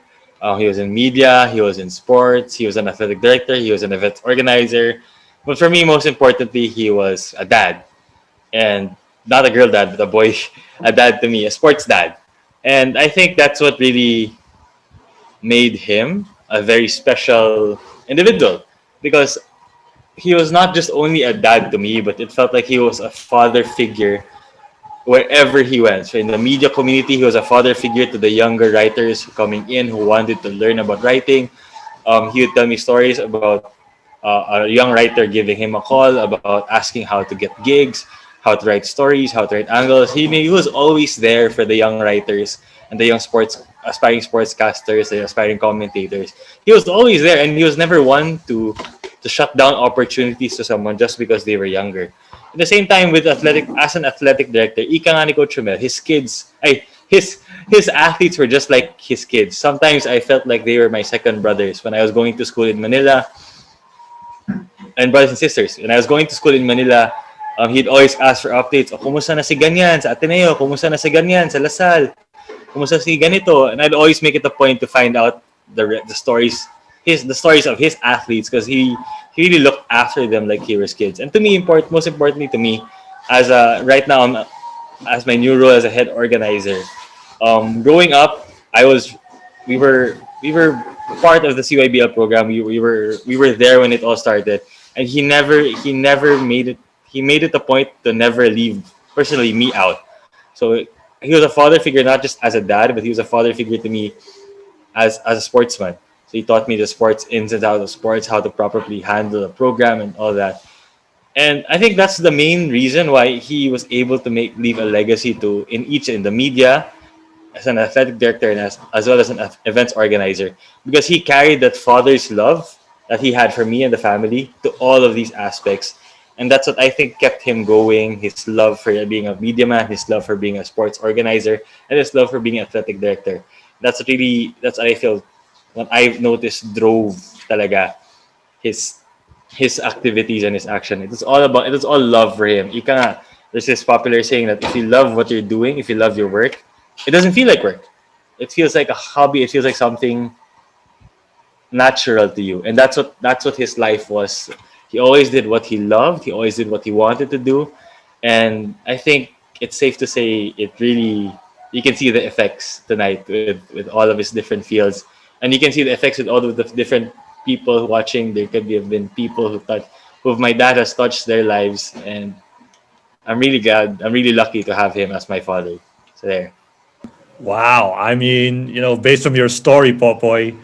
He was in media, he was in sports, he was an athletic director, he was an event organizer. But for me, most importantly, he was a dad. And not a girl dad, but a dad to me, a sports dad. And I think that's what really made him a very special individual, because he was not just only a dad to me, but it felt like he was a father figure wherever he went. So in the media community, he was a father figure to the younger writers coming in who wanted to learn about writing. He would tell me stories about a young writer giving him a call about asking how to get gigs, how to write stories, how to write angles. He was always there for the young writers and the young aspiring sportscasters, the aspiring commentators. He was always there, and he was never one to shut down opportunities to someone just because they were younger. At the same time, as an athletic director, ika nga ni Coach Rommel, his athletes were just like his kids. Sometimes I felt like they were my second brothers when I was going to school in Manila, and brothers and sisters. When I was going to school in Manila, he'd always ask for updates. Kumusta na si ganyan sa Ateneo? Kumusta na si ganyan sa Lasal? Kumusta si ganito? And I'd always make it a point to find out the stories of his athletes, because he really looked after them like he was kids. And to me, most importantly to me, right now as my new role as a head organizer, growing up, we were part of the CYBL program. We were there when it all started, and he made it a point to never leave personally me out. So he was a father figure, not just as a dad, but he was a father figure to me as a sportsman. So he taught me the sports ins and outs of sports, how to properly handle a program and all that. And I think that's the main reason why he was able to leave a legacy in the media, as an athletic director, and as well as an events organizer, because he carried that father's love that he had for me and the family to all of these aspects. And that's what I think kept him going, his love for being a media man, his love for being a sports organizer, and his love for being an athletic director. That's what I feel, what I've noticed drove talaga his activities and his action. It was all love for him. Ika nga, there's this popular saying that if you love what you're doing, if you love your work, it doesn't feel like work. It feels like a hobby. It feels like something natural to you. And that's what his life was. He always did what he loved. He always did what he wanted to do. And I think it's safe to say you can see the effects tonight with all of his different fields. And you can see the effects with all of the different people watching. There could have been people who my dad has touched their lives. And I'm really glad. I'm really lucky to have him as my father. So there. Wow. I mean, based on your story, Popoy,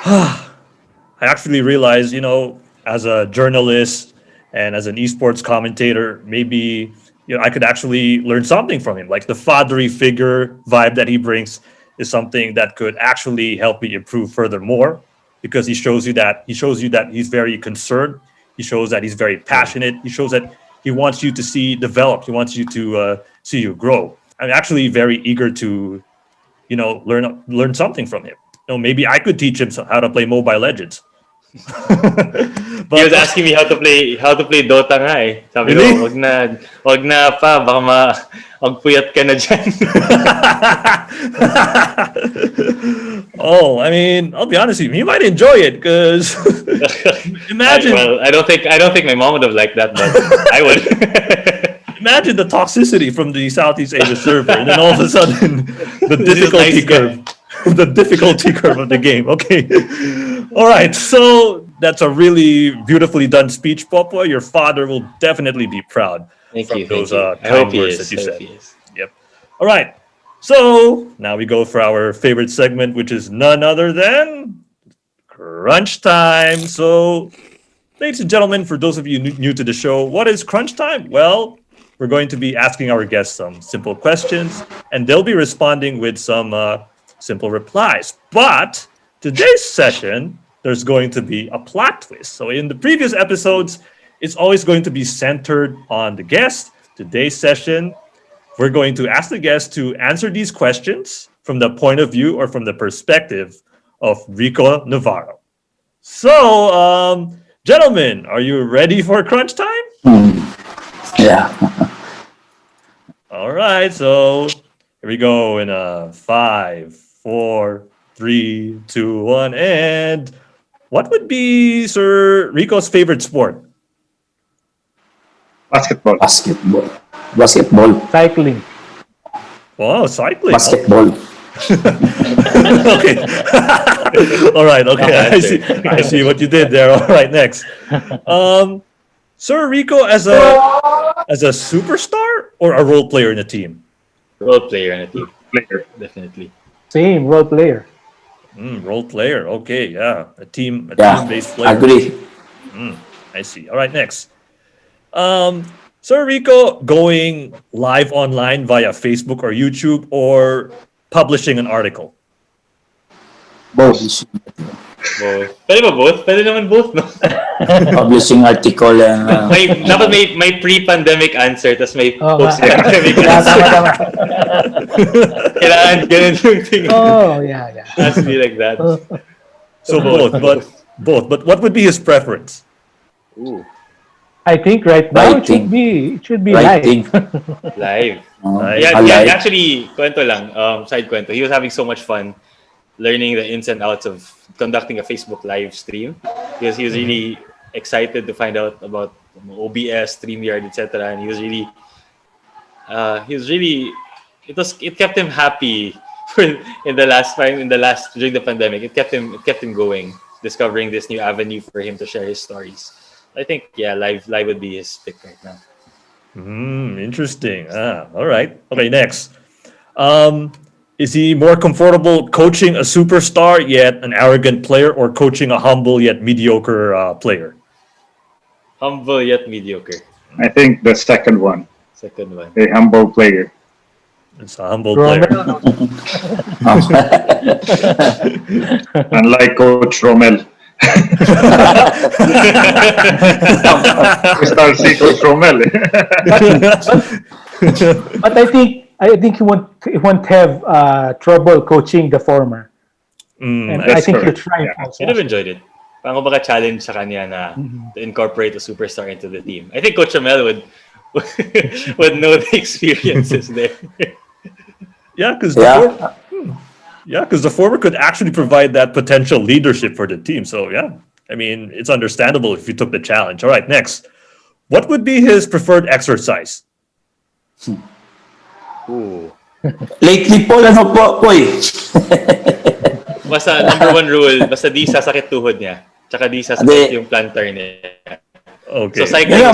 I actually realized, as a journalist and as an esports commentator, maybe I could actually learn something from him. Like the fatherly figure vibe that he brings is something that could actually help me improve furthermore, because he shows you that he's very concerned. He shows that he's very passionate. He shows that he wants you to see develop. He wants you to see you grow. I'm actually very eager to learn something from him. Maybe I could teach him how to play Mobile Legends. He was asking me how to play Dota nga eh. Sabi Really? ko, wag na pa, baka magpuyat ka na dyan. Oh, I mean, I'll be honest with you. You might enjoy it because imagine. Well, I don't think my mom would have liked that, but I would. Imagine the toxicity from the Southeast Asia server, and then all of a sudden, the difficulty nice curve, the difficulty curve of the game. Okay, all right. So that's a really beautifully done speech, Popoy. Your father will definitely be proud Thank from you. those I kind hope he words is. that you I hope said. he is. Yep. All right. So now we go for our favorite segment, which is none other than Crunch Time. So, ladies and gentlemen, for those of you new to the show, what is Crunch Time? Well, we're going to be asking our guests some simple questions, and they'll be responding with some simple replies. But today's session, there's going to be a plot twist. So in the previous episodes, it's always going to be centered on the guest. Today's session, we're going to ask the guest to answer these questions from the point of view or from the perspective of Rico Navarro. So, gentlemen, are you ready for crunch time? Yeah. All right, so here we go in a 5, 4, 3, 2, 1, and what would be Sir Rico's favorite sport? Basketball. Basketball. Cycling. Wow, cycling. Basketball. Okay. All right. Okay. I see what you did there. All right. Next. Sir Rico as a superstar or a role player in a team? Role player in a team, Player. definitely. Same role player. Role player. Okay. Yeah. A team Yeah. based player. Agree. I see. All right. Next. Sir Rico going live online via Facebook or YouTube or publishing an article? Both. Both. Pwede ba both? Pwede naman both, no? Publishing article and Dapat may pre-pandemic answer, tas may Oh, post-pandemic Yeah, answer. tama. Kailangan ganun yung thing. Oh, yeah. It has to be like that. So both. But what would be his preference? Ooh, I think right now Writing. it should be writing. live. Nice. Yeah, Alive. actually, kwento lang, side kwento. He was having so much fun learning the ins and outs of conducting a Facebook live stream because he was really excited to find out about OBS, StreamYard, etc. And it kept him happy during the pandemic. It kept him going, discovering this new avenue for him to share his stories. I think live would be his pick right now. Interesting. All right. Okay, next. Is he more comfortable coaching a superstar yet an arrogant player or coaching a humble yet mediocre player? Humble yet mediocre. I think the second one. Second one. A humble player. It's a humble player. Unlike Coach Rommel. Star C Coach Rommel. But I think he won't have trouble coaching the former. And I That's think he'll correct. try it Yeah. also. I'd have enjoyed it. Parang baka challenge sa kanya na to incorporate a superstar into the team. I think Coach Rommel would know the experiences there. Yeah, because Yeah. the former could actually provide that potential leadership for the team. So yeah, I mean, it's understandable if you took the challenge. All right, next. What would be his preferred exercise? Ooh. Lately po, Poy? Basta number one rule, basta di sasakit tuhod niya. Tsaka di sasakit Hindi. yung plantar niya. Okay. So cycling, Yeah,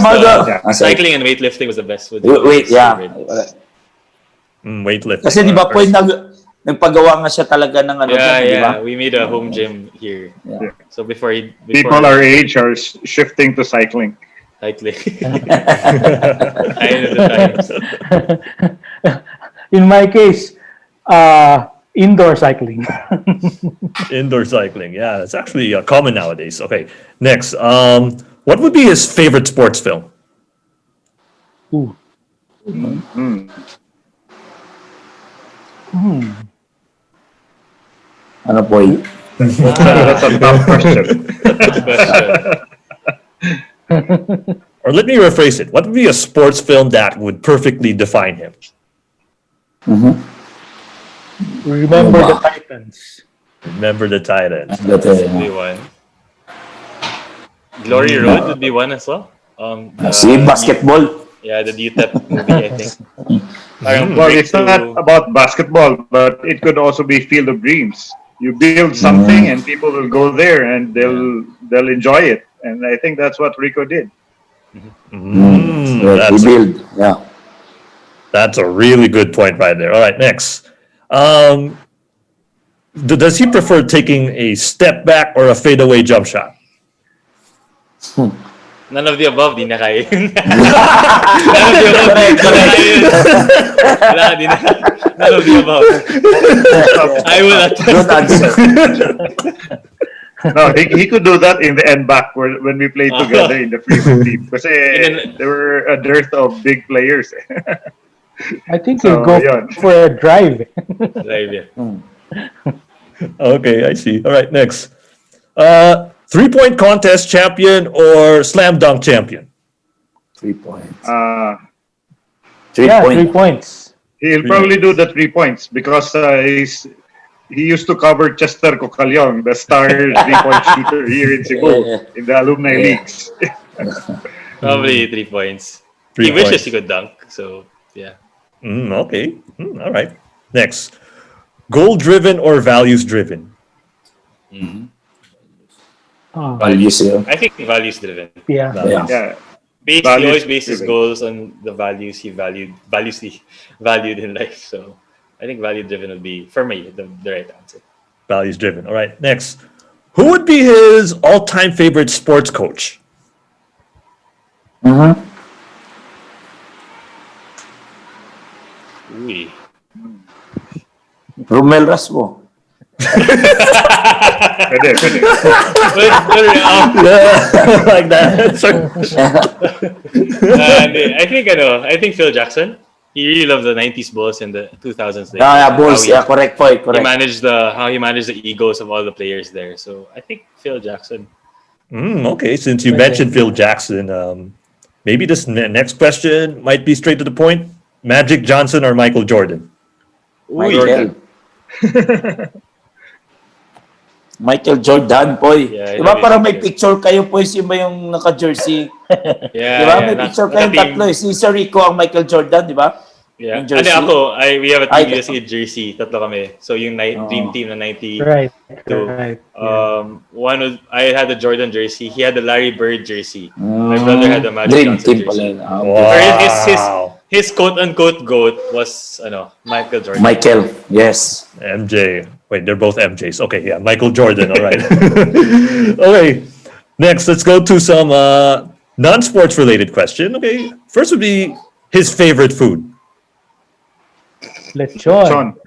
cycling and weightlifting was the best. Wait, yeah. Weightlifting. Kasi di ba, Poy, nagpagawa nga siya talaga ng ano, Yeah, di ba? yeah. We made a home gym here. Yeah. So before People our age are shifting to cycling. cycling. I know the times. In my case, indoor cycling. Indoor cycling. Yeah, it's actually common nowadays. Okay, next. What would be his favorite sports film? Ooh. Ano po yun? That's a tough question. Or let me rephrase it. What would be a sports film that would perfectly define him? Remember the Titans. Remember the Titans. Would be one. Glory Road would be one as well. Si basketball. Yeah, the UTEP movie, I think. Well, it's not about basketball, but it could also be Field of Dreams. You build something, and people will go there, and they'll enjoy it. And I think that's what Rico did. That's, Build. Yeah. that's a really good point right there. All right, next. Does he prefer taking a step back or a fadeaway jump shot? None of the above, di na kaya yun. None of the above, di na kaya yun. Wala, di na. None of the above. I will Good answer. No, he could do that in the end back when we played together in the freedom team. Because there were a dearth of big players. I think So, he'll go yun. for a drive. Drive, yeah. Okay, I see. All right, next. 3-point contest champion or slam dunk champion? 3 points. 3 point. points. He'll probably do the 3 points because he used to cover Chester Cocalyong, the star 3-point shooter here in Cebu, in the alumni leagues. Probably 3 points. 3 He wishes points. he could dunk, so yeah. Okay. All right. Next. Goal driven or values driven? Values yun. I think values driven. Yeah. Yeah. Yeah. He Values always bases driven. goals on the values he valued in life. So I think value driven would be, for me, the right answer. Values driven. All right. Next. Who would be his all time favorite sports coach? Uy. Rommel Rasmo. Pwede. Like that. I think Phil Jackson. He really loved the 90s Bulls and the 2000s. Bulls. How Yeah, correct point. He Correct. managed how he managed the egos of all the players there. So I think Phil Jackson. Okay. Since you mentioned Phil Jackson, maybe this next question might be straight to the point. Magic Johnson or Michael Jordan? Michael. Michael Jordan, boy. Yeah, Diba I parang know may he's picture kayo, boys, yun ba yung naka-jersey? Yeah, Diba? yeah, May picture kayong tatlo. Si Sir Rico ang Michael Jordan, diba? Yeah. Yung jersey. We have a Ay, Team USA jersey. Tatlo kami. So yung dream team na 90. Right. So, Right. one was, I had the Jordan jersey. He had the Larry Bird jersey. My brother had the Magic Dream Johnson team pala jersey. yun. Wow. His quote-unquote GOAT was Michael Jordan. Michael, yes. MJ. Wait, they're both MJs. Okay, yeah, Michael Jordan. All right. Okay. Next, let's go to some non-sports related question. Okay. First would be his favorite food. Lechon. Sean.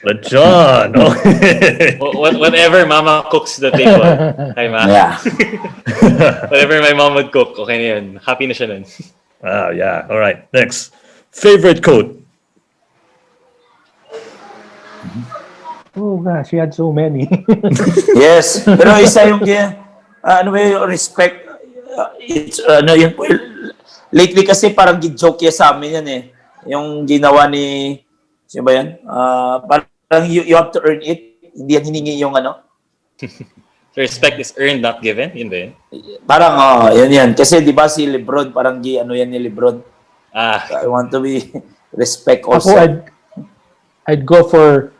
Lechon. Okay. Whatever Mama cooks the table. Hi, Ma. Yeah. Whatever my mom would cook, okay na yun. Happy na siya nun. Ah, yeah. All right. Next, favorite quote. Oh gosh, he had so many. Yes. Pero isa yung ano ba yung respect, it's, yun po, lately kasi parang joke yan sa amin yan eh. Yung ginawa ni, sino ba yan? Parang you have to earn it. Hindi yan hiningi yung ano. Respect is earned, not given. Yun ba yun? Parang, yan. Kasi di ba si Lebron, parang ano yan ni Lebron. Ah. I want to be respect Ako, also. I'd go for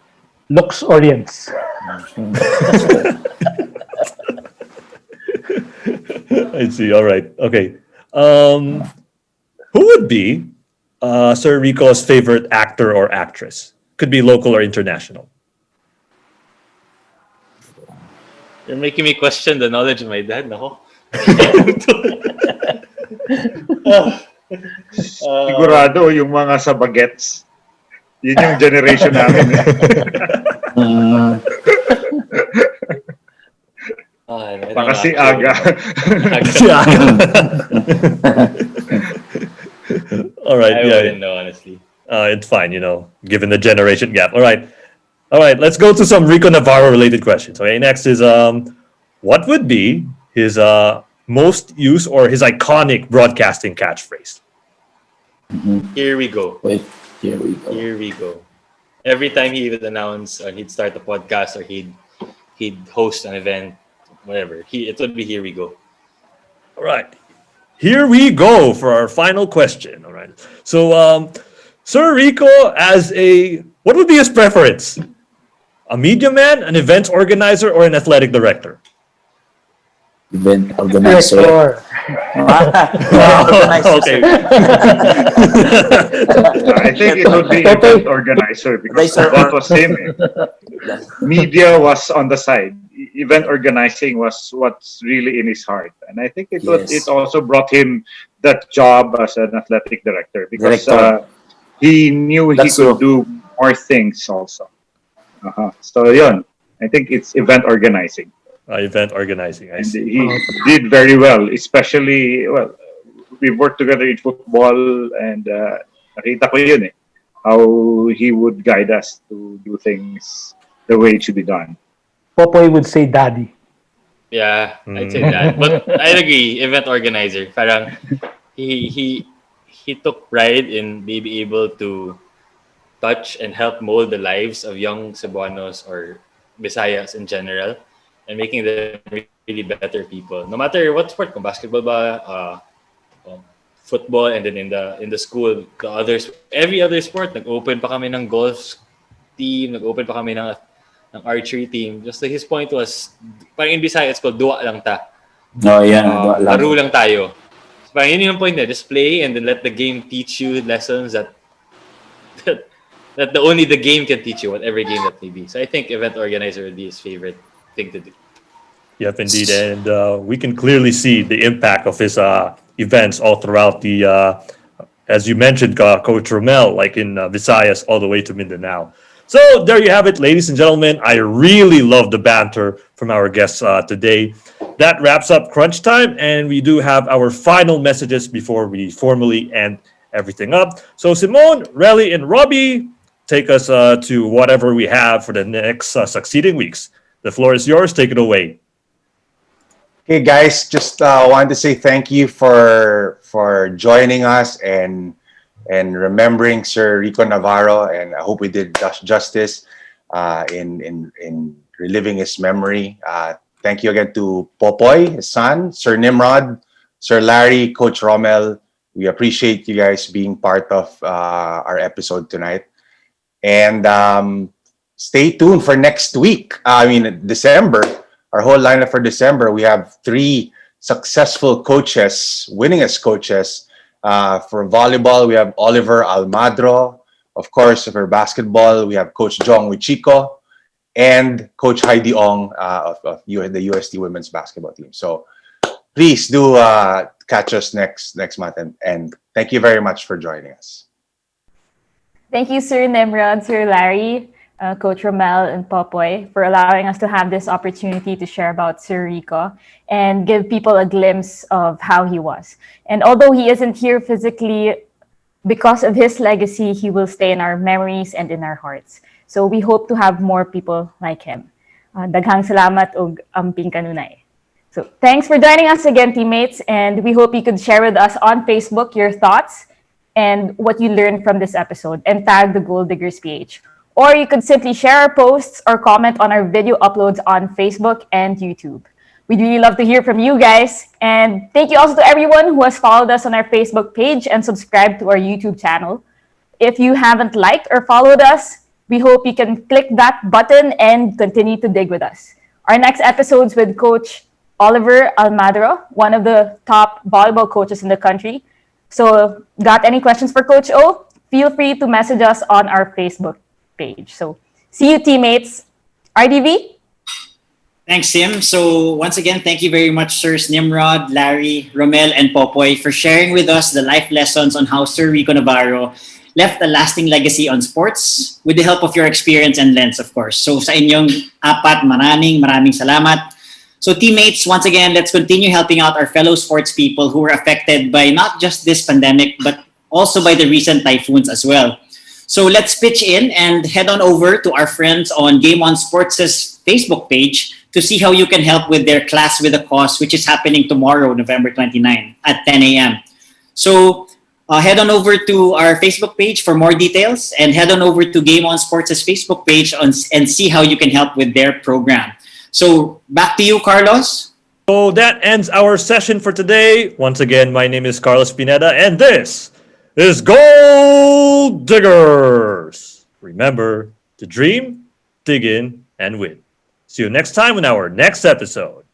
looks orients. I see. All right. Okay. Who would be Sir Rico's favorite actor or actress? Could be local or international. You're making me question the knowledge of my dad. Nako. Sigurado yung mga sa bagets. Yun yung generation namin. Baka si Aga. All right. I wouldn't know, honestly. It's fine, given the generation gap. All right. Let's go to some Rico Navarro related questions. Okay. Next is what would be his most used or his iconic broadcasting catchphrase? Here we go. Wait, here we go. Here we go. Every time he would announce or he'd start a podcast or he'd host an event, whatever, it would be here we go. All right. Here we go for our final question. All right. So, Sir Rico, what would be his preference? A media man, an events organizer, or an athletic director? Event organizer. Okay. I think it would be event organizer because that was him. Media was on the side. Event organizing was what's really in his heart, and I think it also brought him that job as an athletic director because he knew he could do more things also. So yun, I think it's event organizing. Event organizing, I see. He did very well, especially, we worked together in football and nakita ko yun how he would guide us to do things the way it should be done. Popoy would say daddy. Yeah, I'd say that. But I agree, event organizer. Parang he took pride in being able to touch and help mold the lives of young Cebuanos or Visayas in general, and making them really better people. No matter what sport, kung basketball ba, football, and then in the school, every other sport, nag-open pa kami ng golf team, nag-open pa kami ng archery team. Just like his point was, parang in Bisaya, it's called dua lang ta. Oh, yeah. Laro lang tayo. So, parang yun yung point niya, just play and then let the game teach you lessons that only the game can teach you, whatever game that may be. So I think event organizer would be his favorite thing to do. Yep, indeed. And we can clearly see the impact of his events all throughout the, as you mentioned, Coach Rommel, like in Visayas all the way to Mindanao. So there you have it, ladies and gentlemen. I really love the banter from our guests today. That wraps up Crunch Time, and we do have our final messages before we formally end everything up. So Simone, Relly, and Robbie, take us to whatever we have for the next succeeding weeks. The floor is yours. Take it away. Okay, guys, just wanted to say thank you for joining us and remembering Sir Rico Navarro, and I hope we did justice in reliving his memory. Thank you again to Popoy, his son, Sir Nimrod, Sir Larry, Coach Rommel. We appreciate you guys being part of our episode tonight. And stay tuned for next week. December. Our whole lineup for December, we have 3 successful coaches, winningest coaches. For volleyball, we have Oliver Almadro. Of course, for basketball, we have Coach Jong Wichiko and Coach Heidi Ong of the UST women's basketball team. So please do catch us next month. And thank you very much for joining us. Thank you, Sir Nimrod, Sir Larry, Coach Rommel, and Popoy for allowing us to have this opportunity to share about Sir Rico and give people a glimpse of how he was. And although he isn't here physically, because of his legacy, he will stay in our memories and in our hearts. So we hope to have more people like him. Daghang salamat og amping kanunay. So thanks for joining us again, teammates, and we hope you could share with us on Facebook your thoughts and what you learned from this episode and tag the Gold Diggers PH. Or you could simply share our posts or comment on our video uploads on Facebook and YouTube. We'd really love to hear from you guys. And thank you also to everyone who has followed us on our Facebook page and subscribed to our YouTube channel. If you haven't liked or followed us, we hope you can click that button and continue to dig with us. Our next episode's with Coach Oliver Almadro, one of the top volleyball coaches in the country. So, got any questions for Coach O? Feel free to message us on our Facebook page. So, see you, teammates. RDV? Thanks, Sim. So once again, thank you very much, Sirs Nimrod, Larry, Rommel, and Popoy for sharing with us the life lessons on how Sir Rico Navarro left a lasting legacy on sports with the help of your experience and lens, of course. So sa inyong apat, maraming salamat. So teammates, once again, let's continue helping out our fellow sports people who were affected by not just this pandemic, but also by the recent typhoons as well. So let's pitch in and head on over to our friends on Game On Sports' Facebook page to see how you can help with their Class with a Cause, which is happening tomorrow, November 29 at 10 a.m. So head on over to our Facebook page for more details and head on over to Game On Sports' Facebook page and see how you can help with their program. So back to you, Carlos. So that ends our session for today. Once again, my name is Carlos Pineda, and this is Gold Diggers. Remember to dream, dig in, and win. See you next time in our next episode.